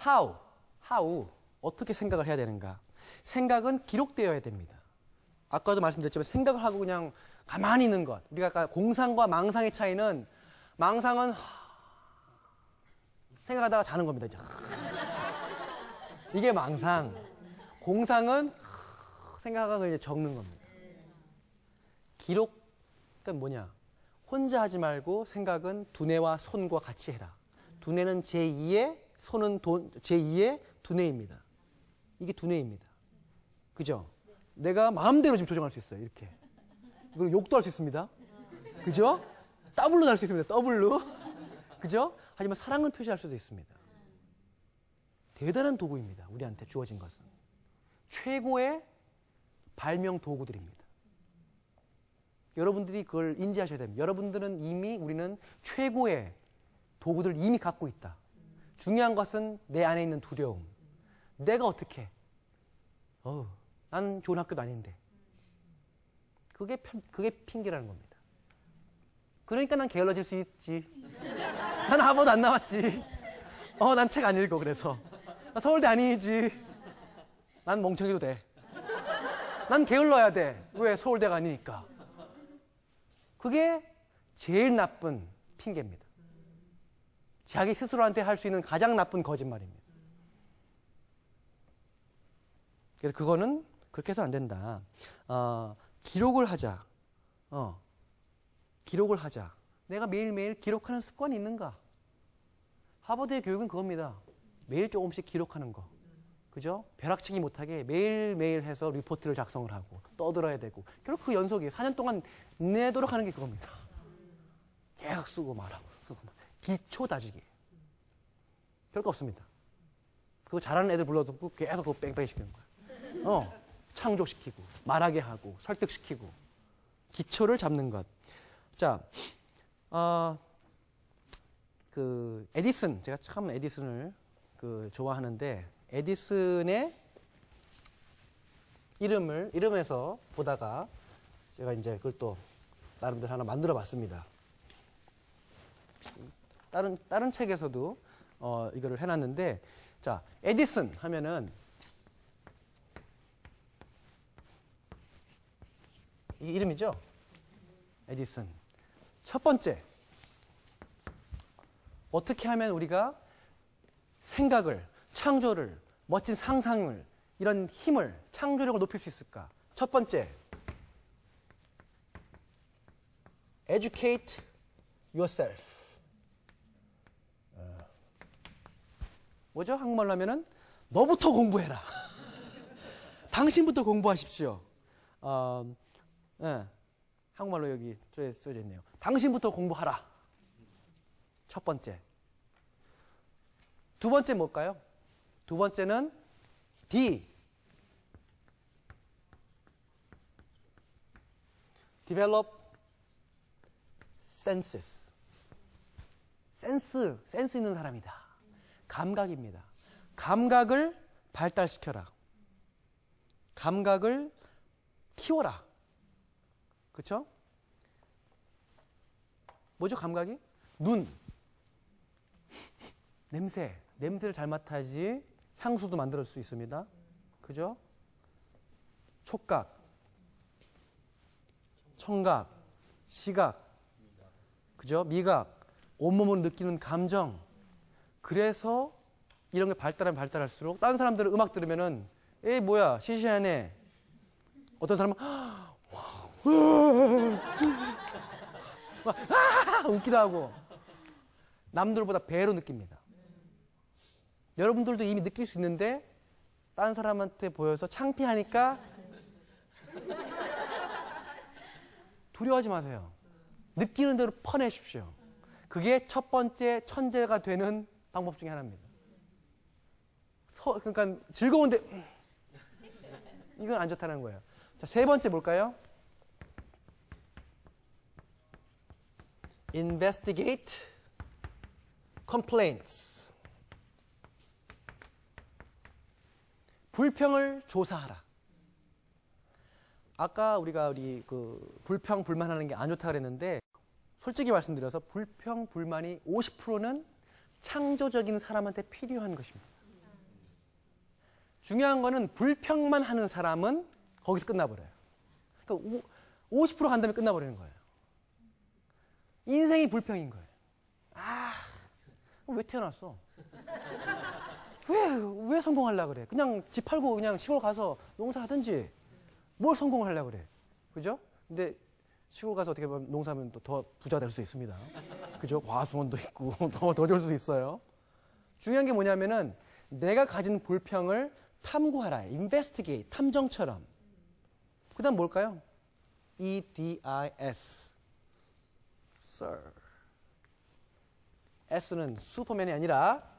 how 어떻게 생각을 해야 되는가? 생각은 기록되어야 됩니다. 아까도 말씀드렸지만 생각을 하고 그냥 가만히 있는 것. 우리가 아까 공상과 망상의 차이는 망상은 생각하다가 자는 겁니다. 이제. 이게 망상. 공상은 생각하고 이제 적는 겁니다. 기록, 그러니까 뭐냐? 혼자 하지 말고 생각은 두뇌와 손과 같이 해라. 두뇌는 제2의, 손은 제2의 두뇌입니다. 이게 두뇌입니다. 그죠? 내가 마음대로 지금 조정할 수 있어요. 이렇게. 그리고 욕도 할 수 있습니다. 그죠? 더블로 할 수 있습니다. 더블로. 그죠? 하지만 사랑을 표시할 수도 있습니다. 대단한 도구입니다. 우리한테 주어진 것은. 최고의 발명 도구들입니다. 여러분들이 그걸 인지하셔야 됩니다. 여러분들은 이미 우리는 최고의 도구들을 이미 갖고 있다. 중요한 것은 내 안에 있는 두려움. 내가 어떻게? 난 좋은 학교도 아닌데. 그게 핑계라는 겁니다. 그러니까 난 게을러질 수 있지. 난 아무도 안 나왔지. 난 책 안 읽어 그래서. 나 서울대 아니지. 난 멍청해도 돼. 난 게을러야 돼. 왜? 서울대가 아니니까. 그게 제일 나쁜 핑계입니다. 자기 스스로한테 할 수 있는 가장 나쁜 거짓말입니다. 그래서 그거는 그렇게 해서 안 된다. 기록을 하자. 기록을 하자. 내가 매일매일 기록하는 습관이 있는가? 하버드의 교육은 그겁니다. 매일 조금씩 기록하는 거. 그죠? 벼락치기 못하게 매일매일 해서 리포트를 작성을 하고 떠들어야 되고 결국 그 연속이에요. 4년 동안 내도록 하는 게 그겁니다. 계속 쓰고 말하고 쓰고 기초 다지기. 별거 없습니다. 그거 잘하는 애들 불러놓고 계속 그거 뺑뺑이 시키는 거야. 창조시키고 말하게 하고 설득시키고 기초를 잡는 것. 자, 그 에디슨, 제가 참 에디슨을 좋아하는데 에디슨의 이름에서 보다가 제가 이제 그걸 또 나름대로 하나 만들어봤습니다. 다른 책에서도 이거를 해놨는데, 자, 에디슨 하면은 이 이름이죠? 에디슨. 첫 번째, 어떻게 하면 우리가 생각을, 창조를, 멋진 상상을, 이런 힘을, 창조력을 높일 수 있을까? 첫 번째, educate yourself. 뭐죠? 한국말로 하면은 너부터 공부해라. 당신부터 공부하십시오. 한국말로 여기 써져 있네요. 당신부터 공부하라. 첫 번째. 두 번째 뭘까요? 두 번째는 develop senses. 센스 있는 사람이다. 감각입니다. 감각을 발달시켜라. 감각을 키워라. 그렇죠? 뭐죠, 감각이? 눈. 냄새를 잘 맡아야지 향수도 만들 수 있습니다. 그죠? 촉각, 청각, 시각, 그죠? 미각, 온몸으로 느끼는 감정. 그래서 이런 게 발달할수록 다른 사람들은 음악 들으면은 뭐야 시시하네. 어떤 사람은 막 웃기도 하고 남들보다 배로 느낍니다. 여러분들도 이미 느낄 수 있는데 딴 사람한테 보여서 창피하니까 두려워하지 마세요. 느끼는 대로 퍼내십시오. 그게 첫 번째 천재가 되는 방법 중에 하나입니다. 그러니까 즐거운데 이건 안 좋다는 거예요. 자, 세 번째 뭘까요? Investigate complaints. 불평을 조사하라. 아까 우리가 그 불평 불만하는 게 안 좋다 그랬는데 솔직히 말씀드려서 불평 불만이 50%는 창조적인 사람한테 필요한 것입니다. 중요한 거는 불평만 하는 사람은 거기서 끝나버려요. 그러니까 50% 간다면 끝나버리는 거예요. 인생이 불평인 거예요. 왜 태어났어? 왜 성공하려고 그래? 그냥 집 팔고 그냥 시골 가서 농사하든지 뭘 성공을 하려고 그래? 그죠? 근데 시골 가서 어떻게 보면 농사하면 또 더 부자가 될 수 있습니다. 그죠? 과수원도 있고 더 좋을 수 있어요. 중요한 게 뭐냐면은 내가 가진 불평을 탐구하라. investigate, 탐정처럼. 그 다음 뭘까요? EDIS. Sir. S는 슈퍼맨이 아니라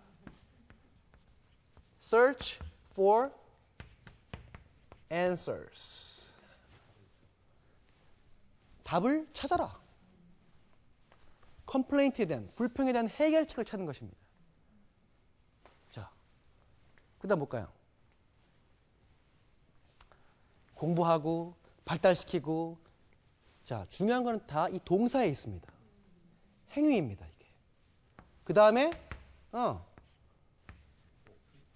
Search for answers. 답을 찾아라. 컴플레인트에 대한, 불평에 대한 해결책을 찾는 것입니다. 자, 그 다음 뭘까요? 공부하고 발달시키고. 자, 중요한 거는 다 이 동사에 있습니다. 행위입니다, 이게. 그 다음에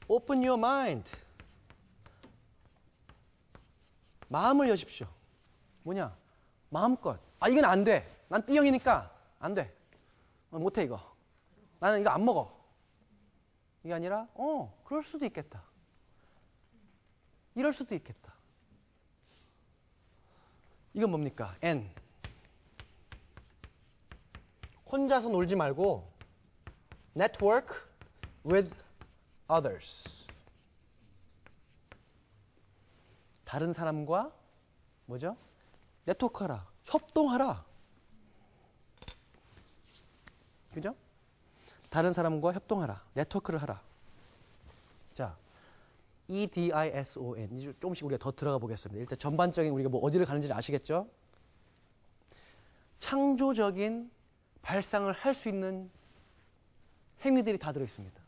Open your mind. 마음을 여십시오. 뭐냐? 마음껏. 이건 안 돼. 난 B형이니까 안 돼. 못해 이거. 나는 이거 안 먹어. 이게 아니라 그럴 수도 있겠다. 이럴 수도 있겠다. 이건 뭡니까? N. 혼자서 놀지 말고 network with others. 다른 사람과 뭐죠? 네트워크하라. 협동하라. 그죠? 다른 사람과 협동하라. 네트워크를 하라. 자, EDISON. 이제 조금씩 우리가 더 들어가 보겠습니다. 일단 전반적인 우리가 뭐 어디를 가는지 아시겠죠? 창조적인 발상을 할 수 있는 행위들이 다 들어 있습니다.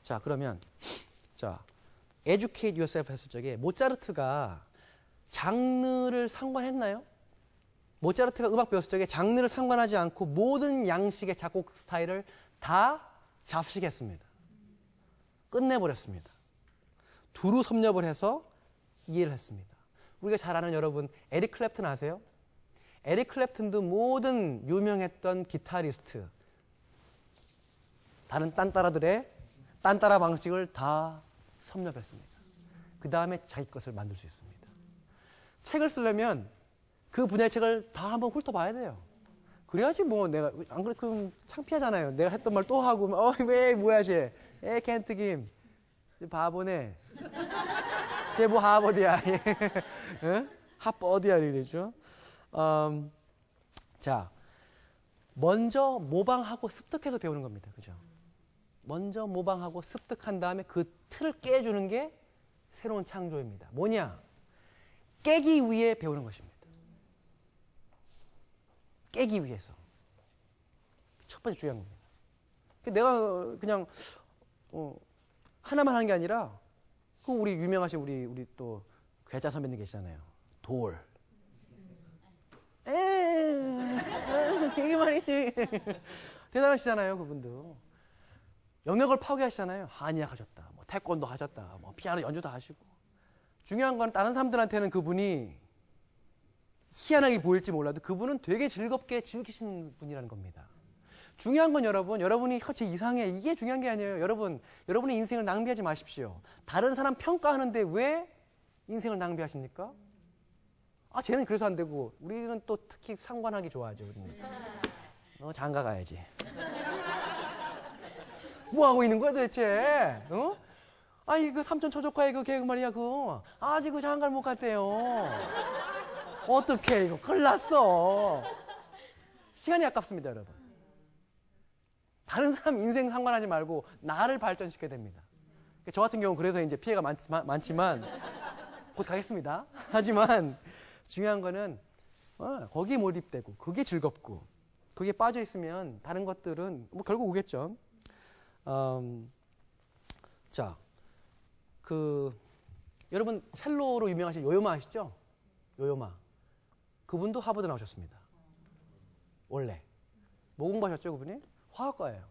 자, 그러면 educate yourself 했을 적에 모차르트가 장르를 상관했나요? 모차르트가 음악 배웠을 적에 장르를 상관하지 않고 모든 양식의 작곡 스타일을 다 잡식했습니다. 끝내버렸습니다. 두루 섭렵을 해서 이해를 했습니다. 우리가 잘 아는 여러분 에릭 클랩튼 아세요? 에릭 클랩튼도 모든 유명했던 기타리스트 다른 딴따라들의 딴따라 방식을 다 섭렵했습니다. 그 다음에 자기 것을 만들 수 있습니다. 책을 쓰려면 그 분야의 책을 다 한번 훑어봐야 돼요. 그래야지 뭐 내가 안 그래 그럼 창피하잖아요. 내가 했던 말 또 하고 왜 뭐야 쟤 켄트 김 바보네. 쟤 뭐 하버드야. 응? 하버드야 이렇게 되죠. 자, 먼저 모방하고 습득해서 배우는 겁니다. 그죠? 먼저 모방하고 습득한 다음에 그 틀을 깨주는 게 새로운 창조입니다. 뭐냐? 깨기 위해 배우는 것입니다. 깨기 위해서. 첫 번째 중요한 겁니다. 내가 그냥 하나만 하는 게 아니라 그 우리 유명하신 우리 또 괴짜 선배님 계시잖아요. 돌. 이게 말이지. 대단하시잖아요, 그분도. 영역을 파괴하시잖아요. 한의학 하셨다, 뭐 태권도 하셨다, 뭐 피아노 연주도 하시고. 중요한 건 다른 사람들한테는 그분이 희한하게 보일지 몰라도 그분은 되게 즐겁게 즐기시는 분이라는 겁니다. 중요한 건 여러분이 쟤 이상해 이게 중요한 게 아니에요. 여러분의 인생을 낭비하지 마십시오. 다른 사람 평가하는데 왜 인생을 낭비하십니까? 아, 쟤는 그래서 안 되고 우리는 또 특히 상관하기 좋아하죠. 우리는. 장가 가야지. 뭐 하고 있는 거야 도대체? 어? 아니 그 삼촌 초조과의 그 개그 말이야 그거 아직 그 장가를 못 갔대요. 어떡해 이거 큰일 났어. 시간이 아깝습니다 여러분. 다른 사람 인생 상관하지 말고 나를 발전시켜야 됩니다. 저 같은 경우는 그래서 이제 피해가 많지만 곧 가겠습니다. 하지만 중요한 거는 거기에 몰입되고 그게 즐겁고 그게 빠져 있으면 다른 것들은 뭐 결국 오겠죠. 자, 여러분 첼로로 유명하신 요요마 아시죠? 요요마. 그분도 하버드 나오셨습니다. 원래. 뭐 공부하셨죠, 그분이? 화학과예요.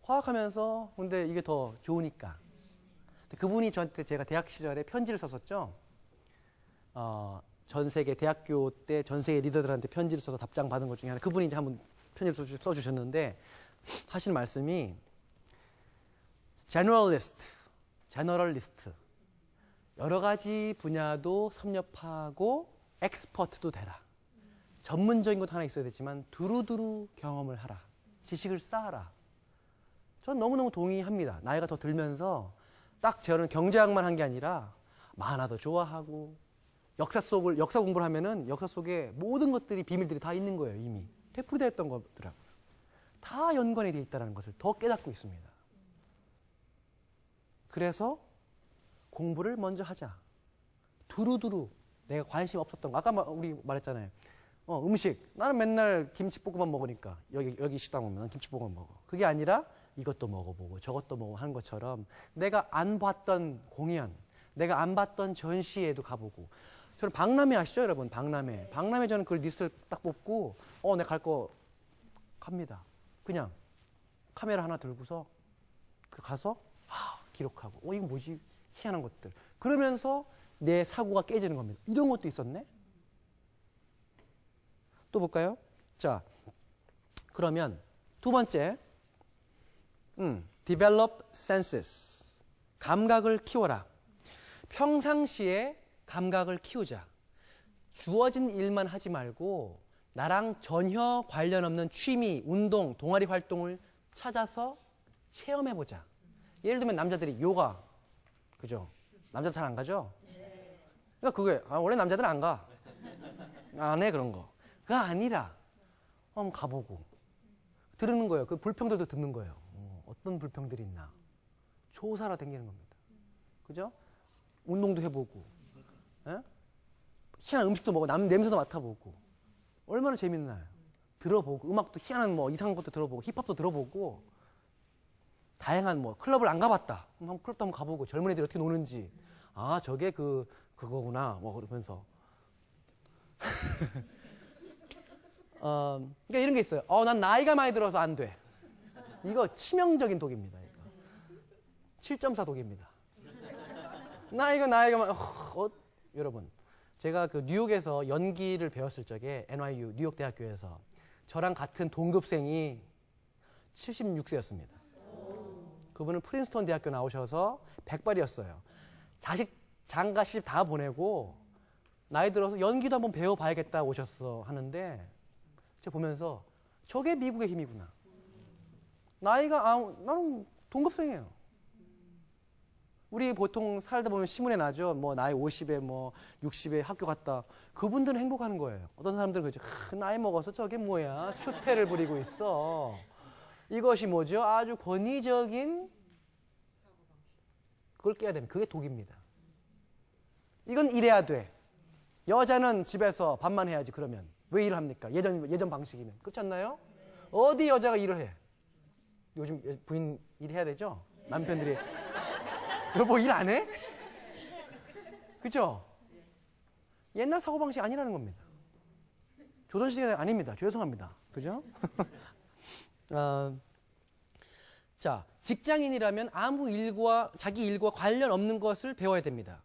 화학하면서 근데 이게 더 좋으니까. 그분이 저한테 제가 대학 시절에 편지를 썼었죠. 전 세계 대학교 때 전 세계 리더들한테 편지를 써서 답장 받은 것 중에 하나. 그분이 이제 한번 편지를 써주셨는데 하시는 말씀이 제너럴리스트. 여러 가지 분야도 섭렵하고 엑스퍼트도 되라. 전문적인 것도 하나 있어야 되지만 두루두루 경험을 하라. 지식을 쌓아라. 전 너무너무 동의합니다. 나이가 더 들면서 딱 저는 경제학만 한 게 아니라 만화도 좋아하고 역사 공부를 하면은 역사 속에 모든 것들이 비밀들이 다 있는 거예요. 이미 되풀이되어 있던 것들하고 다 연관이 되어 있다는 것을 더 깨닫고 있습니다. 그래서 공부를 먼저 하자. 두루두루 내가 관심 없었던 거 아까 우리 말했잖아요. 음식 나는 맨날 김치볶음밥 먹으니까 여기 식당 오면 난 김치볶음밥 먹어. 그게 아니라 이것도 먹어보고 저것도 먹어 하는 것처럼 내가 안 봤던 공연, 내가 안 봤던 전시회도 가보고. 저는 박람회 아시죠 여러분? 박람회 저는 그 리스트를 딱 뽑고 내가 갈 거 갑니다. 그냥 카메라 하나 들고서 가서 기록하고 이거 뭐지? 희한한 것들. 그러면서 내 사고가 깨지는 겁니다. 이런 것도 있었네? 또 볼까요? 자, 그러면 두 번째 develop senses. 감각을 키워라. 평상시에 감각을 키우자. 주어진 일만 하지 말고 나랑 전혀 관련 없는 취미, 운동, 동아리 활동을 찾아서 체험해보자. 예를 들면 남자들이 요가, 그죠? 남자들 잘 안 가죠? 그러니까 그게 원래 남자들은 안 가. 안 해 그런 거. 그거 아니라 한번 가보고 들으는 거예요. 그 불평들도 듣는 거예요. 어떤 불평들이 있나. 조사로 댕기는 겁니다. 그죠? 운동도 해보고, 희한한 음식도 먹고, 남 냄새도 맡아보고, 얼마나 재밌나요? 들어보고, 음악도 희한한 이상한 것도 들어보고, 힙합도 들어보고, 다양한 클럽을 안 가봤다. 그럼 클럽도 한번 가보고, 젊은이들이 어떻게 노는지, 저게 그거구나, 그러면서. 그러니까 이런 게 있어요. 난 나이가 많이 들어서 안 돼. 이거 치명적인 독입니다. 이거. 7.4 독입니다. 나이가 여러분, 제가 그 뉴욕에서 연기를 배웠을 적에 NYU 뉴욕 대학교에서 저랑 같은 동급생이 76세였습니다. 그분은 프린스턴 대학교 나오셔서 백발이었어요. 자식 장가 시집 다 보내고 나이 들어서 연기도 한번 배워봐야겠다 오셨어 하는데 제가 보면서 저게 미국의 힘이구나. 나이가 나는 동급생이에요. 우리 보통 살다 보면 신문에 나죠. 나이 50에 60에 학교 갔다. 그분들은 행복하는 거예요. 어떤 사람들은 그러죠. 나이 먹어서 저게 뭐야. 추태를 부리고 있어. 이것이 뭐죠? 아주 권위적인 그걸 깨야 됩니다. 그게 독입니다. 이건 이래야 돼. 여자는 집에서 밥만 해야지 그러면. 왜 일을 합니까? 예전 방식이면. 그렇지 않나요? 어디 여자가 일을 해? 요즘 부인 일해야 되죠? 남편들이 여보 일 안 해? 그죠? 옛날 사고방식이 아니라는 겁니다. 조선시대 아닙니다. 죄송합니다. 그죠? 자, 직장인이라면 자기 일과 관련 없는 것을 배워야 됩니다.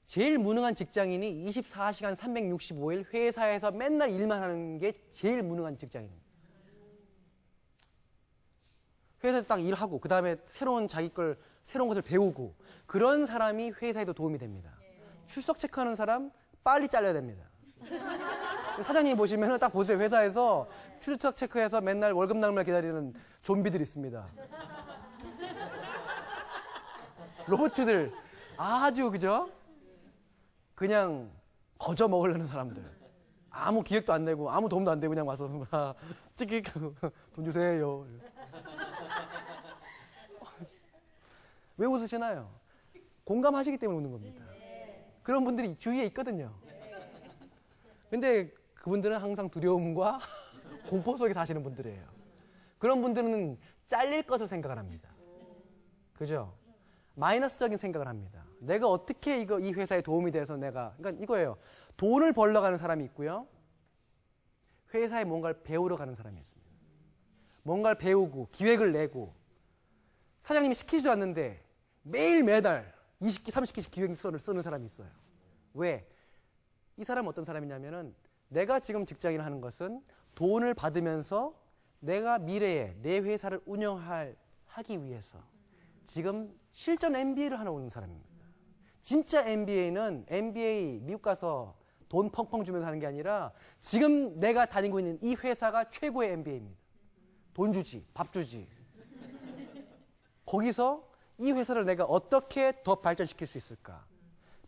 제일 무능한 직장인이 24시간 365일 회사에서 맨날 일만 하는 게 제일 무능한 직장인입니다. 회사에서 딱 일하고 그 다음에 새로운 것을 배우고 그런 사람이 회사에도 도움이 됩니다. 출석 체크하는 사람 빨리 잘려야 됩니다. 사장님 보시면 딱 보세요. 회사에서 출석 체크해서 맨날 월급 날만 기다리는 좀비들이 있습니다. 로봇들 아주 그죠? 그냥 거저 먹으려는 사람들. 아무 기획도 안 내고 아무 도움도 안 되고 그냥 와서 찍찍하고 돈 주세요. 왜 웃으시나요? 공감하시기 때문에 웃는 겁니다. 그런 분들이 주위에 있거든요. 근데 그분들은 항상 두려움과 공포 속에 사시는 분들이에요. 그런 분들은 잘릴 것을 생각을 합니다. 그죠? 마이너스적인 생각을 합니다. 내가 어떻게 이 회사에 도움이 돼서 그러니까 이거예요. 돈을 벌러 가는 사람이 있고요. 회사에 뭔가를 배우러 가는 사람이 있습니다. 뭔가를 배우고 기획을 내고 사장님이 시키지도 않는데 매일 매달 20기, 30기씩 기획서를 쓰는 사람이 있어요. 왜? 이 사람은 어떤 사람이냐면은 내가 지금 직장인을 하는 것은 돈을 받으면서 내가 미래에 내 회사를 하기 위해서 지금 실전 MBA를 하러 오는 사람입니다. 진짜 MBA는 MBA 미국 가서 돈 펑펑 주면서 하는 게 아니라 지금 내가 다니고 있는 이 회사가 최고의 MBA입니다. 돈 주지, 밥 주지. 거기서 이 회사를 내가 어떻게 더 발전시킬 수 있을까?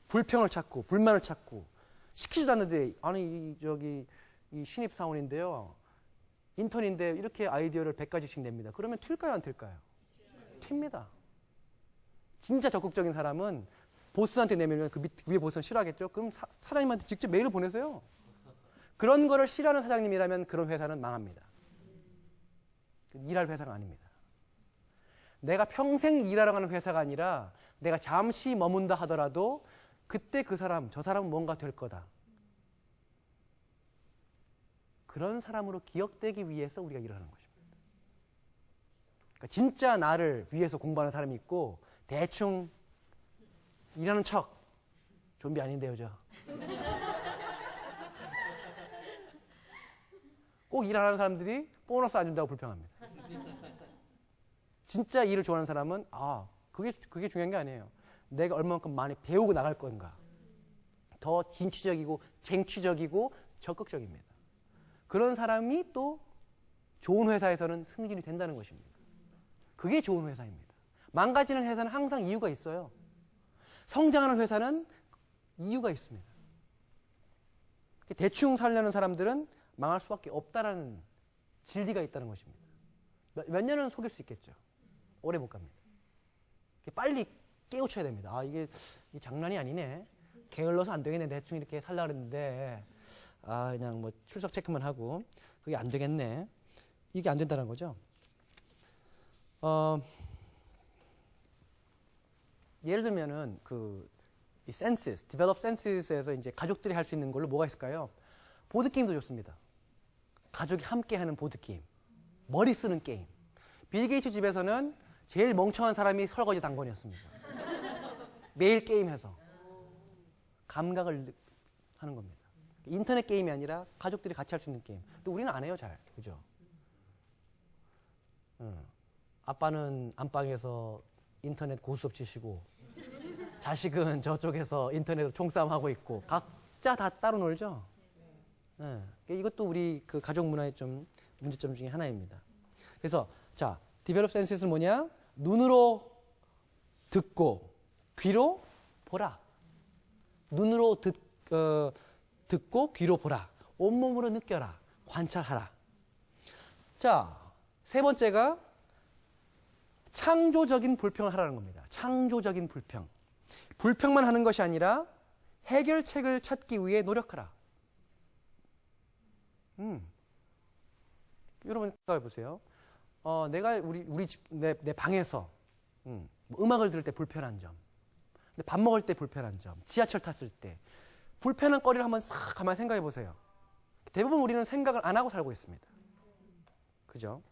불평을 찾고 불만을 찾고 시키지도 않는데 아니 이 신입 사원인데요. 인턴인데 이렇게 아이디어를 100가지씩 냅니다. 그러면 튈까요 안 튈까요? 튑니다. 진짜 적극적인 사람은 보스한테 내밀면 그 위에 보스는 싫어하겠죠? 그럼 사장님한테 직접 메일을 보내세요. 그런 거를 싫어하는 사장님이라면 그런 회사는 망합니다. 일할 회사가 아닙니다. 내가 평생 일하러 가는 회사가 아니라 내가 잠시 머문다 하더라도 그때 저 사람은 뭔가 될 거다. 그런 사람으로 기억되기 위해서 우리가 일을 하는 것입니다. 그러니까 진짜 나를 위해서 공부하는 사람이 있고 대충 일하는 척. 좀비 아닌데요, 저. 꼭 일 안 하는 사람들이 보너스 안 준다고 불평합니다. 진짜 일을 좋아하는 사람은 그게 중요한 게 아니에요. 내가 얼마만큼 많이 배우고 나갈 건가. 더 진취적이고 쟁취적이고 적극적입니다. 그런 사람이 또 좋은 회사에서는 승진이 된다는 것입니다. 그게 좋은 회사입니다. 망가지는 회사는 항상 이유가 있어요. 성장하는 회사는 이유가 있습니다. 대충 살려는 사람들은 망할 수밖에 없다라는 진리가 있다는 것입니다. 몇 년은 속일 수 있겠죠. 오래 못 갑니다. 빨리 깨우쳐야 됩니다. 이게 장난이 아니네. 게을러서 안 되겠네. 대충 이렇게 살려고 했는데 그냥 뭐 출석 체크만 하고 그게 안 되겠네. 이게 안 된다는 거죠. 예를 들면은 이 센시스, 디벨롭 센시스에서 이제 가족들이 할 수 있는 걸로 뭐가 있을까요? 보드 게임도 좋습니다. 가족이 함께 하는 보드 게임, 머리 쓰는 게임. 빌 게이츠 집에서는 제일 멍청한 사람이 설거지 당번이었습니다. 매일 게임해서 감각을 하는 겁니다. 인터넷 게임이 아니라 가족들이 같이 할 수 있는 게임. 또 우리는 안 해요, 잘. 그죠? 아빠는 안방에서 인터넷 고수업 치시고 자식은 저쪽에서 인터넷으로 총싸움하고 있고 각자 다 따로 놀죠. 이것도 우리 그 가족 문화의 좀 문제점 중에 하나입니다. 그래서 자, 디벨롭 센스는 뭐냐? 눈으로 듣고 귀로 보라. 눈으로 듣고 귀로 보라. 온몸으로 느껴라. 관찰하라. 자, 세 번째가 창조적인 불평을 하라는 겁니다. 창조적인 불평. 불평만 하는 것이 아니라 해결책을 찾기 위해 노력하라. 여러분 생각해 보세요. 내가 우리 집 내 방에서 음악을 들을 때 불편한 점, 밥 먹을 때 불편한 점, 지하철 탔을 때 불편한 거리를 한번 싹 가만히 생각해 보세요. 대부분 우리는 생각을 안 하고 살고 있습니다. 그죠?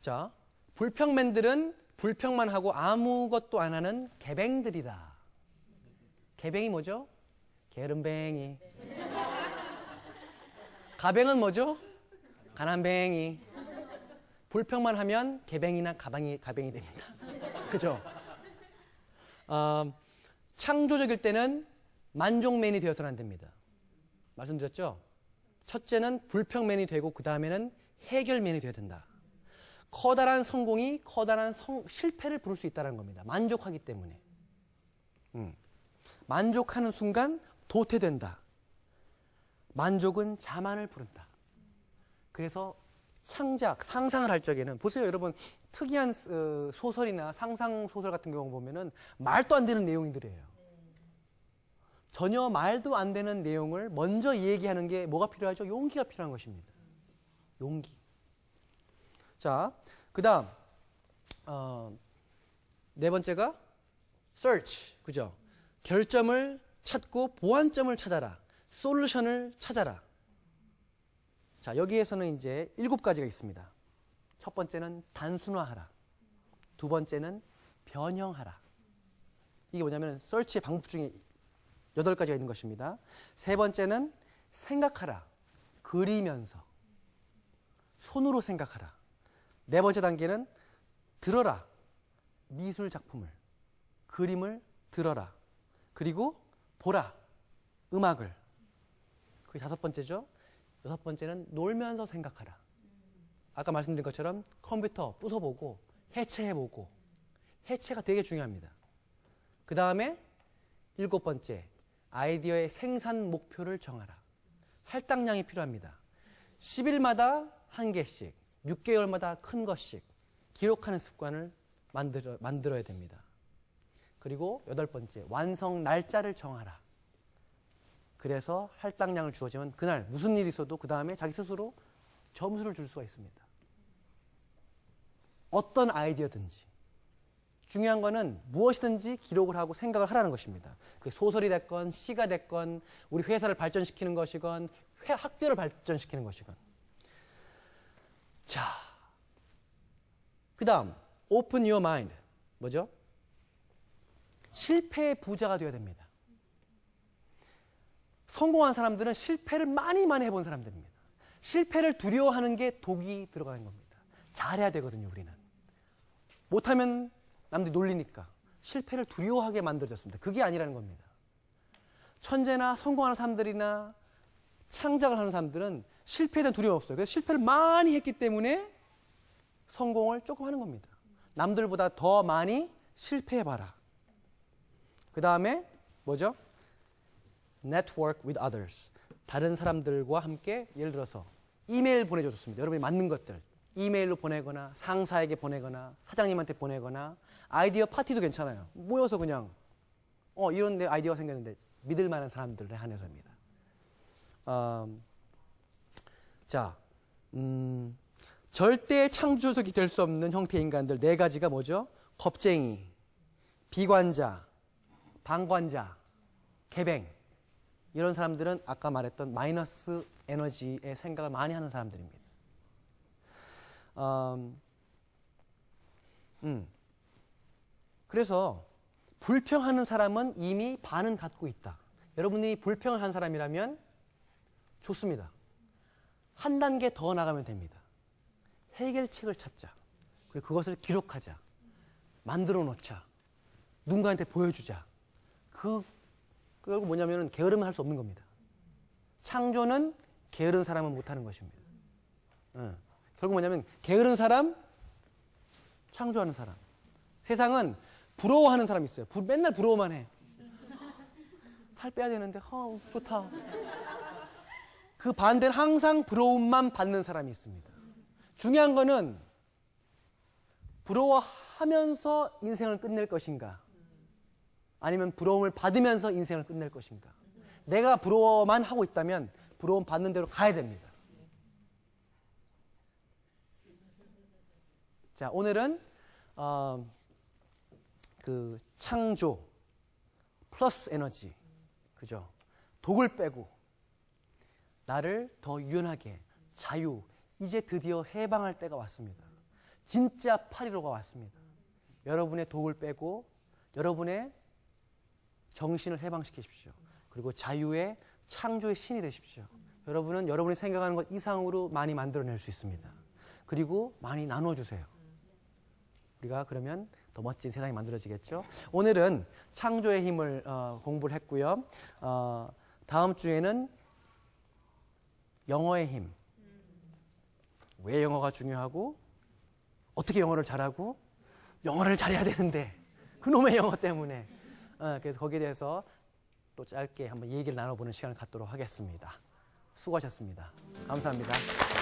자, 불평맨들은 불평만 하고 아무것도 안 하는 개뱅들이다. 개뱅이 뭐죠? 게으름뱅이. 가뱅은 뭐죠? 가난뱅이. 불평만 하면 개뱅이나 가뱅이 됩니다. 그죠? 창조적일 때는 만족맨이 되어서는 안 됩니다. 말씀드렸죠? 첫째는 불평맨이 되고 그 다음에는 해결맨이 되어야 된다. 커다란 성공이 커다란 실패를 부를 수 있다는 겁니다. 만족하기 때문에. 만족하는 순간 도태된다. 만족은 자만을 부른다. 그래서 창작, 상상을 할 적에는 보세요 여러분 특이한 소설이나 상상소설 같은 경우 보면은 말도 안 되는 내용들이에요. 전혀 말도 안 되는 내용을 먼저 얘기하는 게 뭐가 필요하죠? 용기가 필요한 것입니다. 용기. 자, 그 다음 네 번째가 search, 그죠? 결점을 찾고 보완점을 찾아라. 솔루션을 찾아라. 자, 여기에서는 이제 7가지가 있습니다. 첫 번째는 단순화하라. 두 번째는 변형하라. 이게 뭐냐면 search의 방법 중에 8가지가 있는 것입니다. 세 번째는 생각하라. 그리면서. 손으로 생각하라. 네 번째 단계는 들어라. 미술 작품을. 그림을 들어라. 그리고 보라. 음악을. 그게 5번째죠. 6번째는 놀면서 생각하라. 아까 말씀드린 것처럼 컴퓨터 부숴보고 해체해보고. 해체가 되게 중요합니다. 그 다음에 7번째, 아이디어의 생산 목표를 정하라. 할당량이 필요합니다. 10일마다 1개씩, 6개월마다 큰 것씩 기록하는 습관을 만들어야 됩니다. 그리고 8번째, 완성 날짜를 정하라. 그래서 할당량을 주어지면 그날 무슨 일이 있어도 그 다음에 자기 스스로 점수를 줄 수가 있습니다. 어떤 아이디어든지. 중요한 거는 무엇이든지 기록을 하고 생각을 하라는 것입니다. 그게 소설이 됐건 시가 됐건 우리 회사를 발전시키는 것이건 학교를 발전시키는 것이건. 자, 그 다음 open your mind. 뭐죠? 실패의 부자가 되어야 됩니다. 성공한 사람들은 실패를 많이 해본 사람들입니다. 실패를 두려워하는 게 독이 들어가는 겁니다. 잘해야 되거든요, 우리는. 못하면 남들이 놀리니까 실패를 두려워하게 만들어졌습니다. 그게 아니라는 겁니다. 천재나 성공하는 사람들이나 창작을 하는 사람들은 실패에 대한 두려움 없어요. 그래서 실패를 많이 했기 때문에 성공을 조금 하는 겁니다. 남들보다 더 많이 실패해봐라. 그 다음에 뭐죠? Network with others. 다른 사람들과 함께 예를 들어서 이메일 보내줘 좋습니다. 여러분이 맞는 것들 이메일로 보내거나 상사에게 보내거나 사장님한테 보내거나 아이디어 파티도 괜찮아요. 모여서 그냥 이런 데 아이디어가 생겼는데 믿을 만한 사람들에 한해서입니다. 자, 절대 창조적이 될 수 없는 형태의 인간들 4가지가 뭐죠? 겁쟁이, 비관자, 방관자, 개뱅. 이런 사람들은 아까 말했던 마이너스 에너지의 생각을 많이 하는 사람들입니다. 그래서 불평하는 사람은 이미 반은 갖고 있다. 여러분이 불평을 한 사람이라면 좋습니다. 한 단계 더 나가면 됩니다. 해결책을 찾자. 그리고 그것을 기록하자. 만들어 놓자. 누군가한테 보여주자. 그리고 뭐냐면 게으르면 할 수 없는 겁니다. 창조는 게으른 사람은 못하는 것입니다. 결국 뭐냐면 게으른 사람, 창조하는 사람. 세상은 부러워하는 사람이 있어요. 맨날 부러워만 해. 살 빼야 되는데 좋다. 그 반대는 항상 부러움만 받는 사람이 있습니다. 중요한 거는 부러워하면서 인생을 끝낼 것인가 아니면 부러움을 받으면서 인생을 끝낼 것인가. 내가 부러워만 하고 있다면 부러움 받는 대로 가야 됩니다. 자, 오늘은 그 창조 플러스 에너지, 그죠? 독을 빼고 나를 더 유연하게 자유, 이제 드디어 해방할 때가 왔습니다. 진짜 8.15가 왔습니다. 여러분의 독을 빼고 여러분의 정신을 해방시키십시오. 그리고 자유의 창조의 신이 되십시오. 여러분은 여러분이 생각하는 것 이상으로 많이 만들어낼 수 있습니다. 그리고 많이 나눠주세요. 우리가 그러면 더 멋진 세상이 만들어지겠죠. 오늘은 창조의 힘을 공부를 했고요. 다음 주에는 영어의 힘. 왜 영어가 중요하고 어떻게 영어를 잘하고 영어를 잘해야 되는데 그놈의 영어 때문에 그래서 거기에 대해서 또 짧게 한번 얘기를 나눠보는 시간을 갖도록 하겠습니다. 수고하셨습니다. 감사합니다.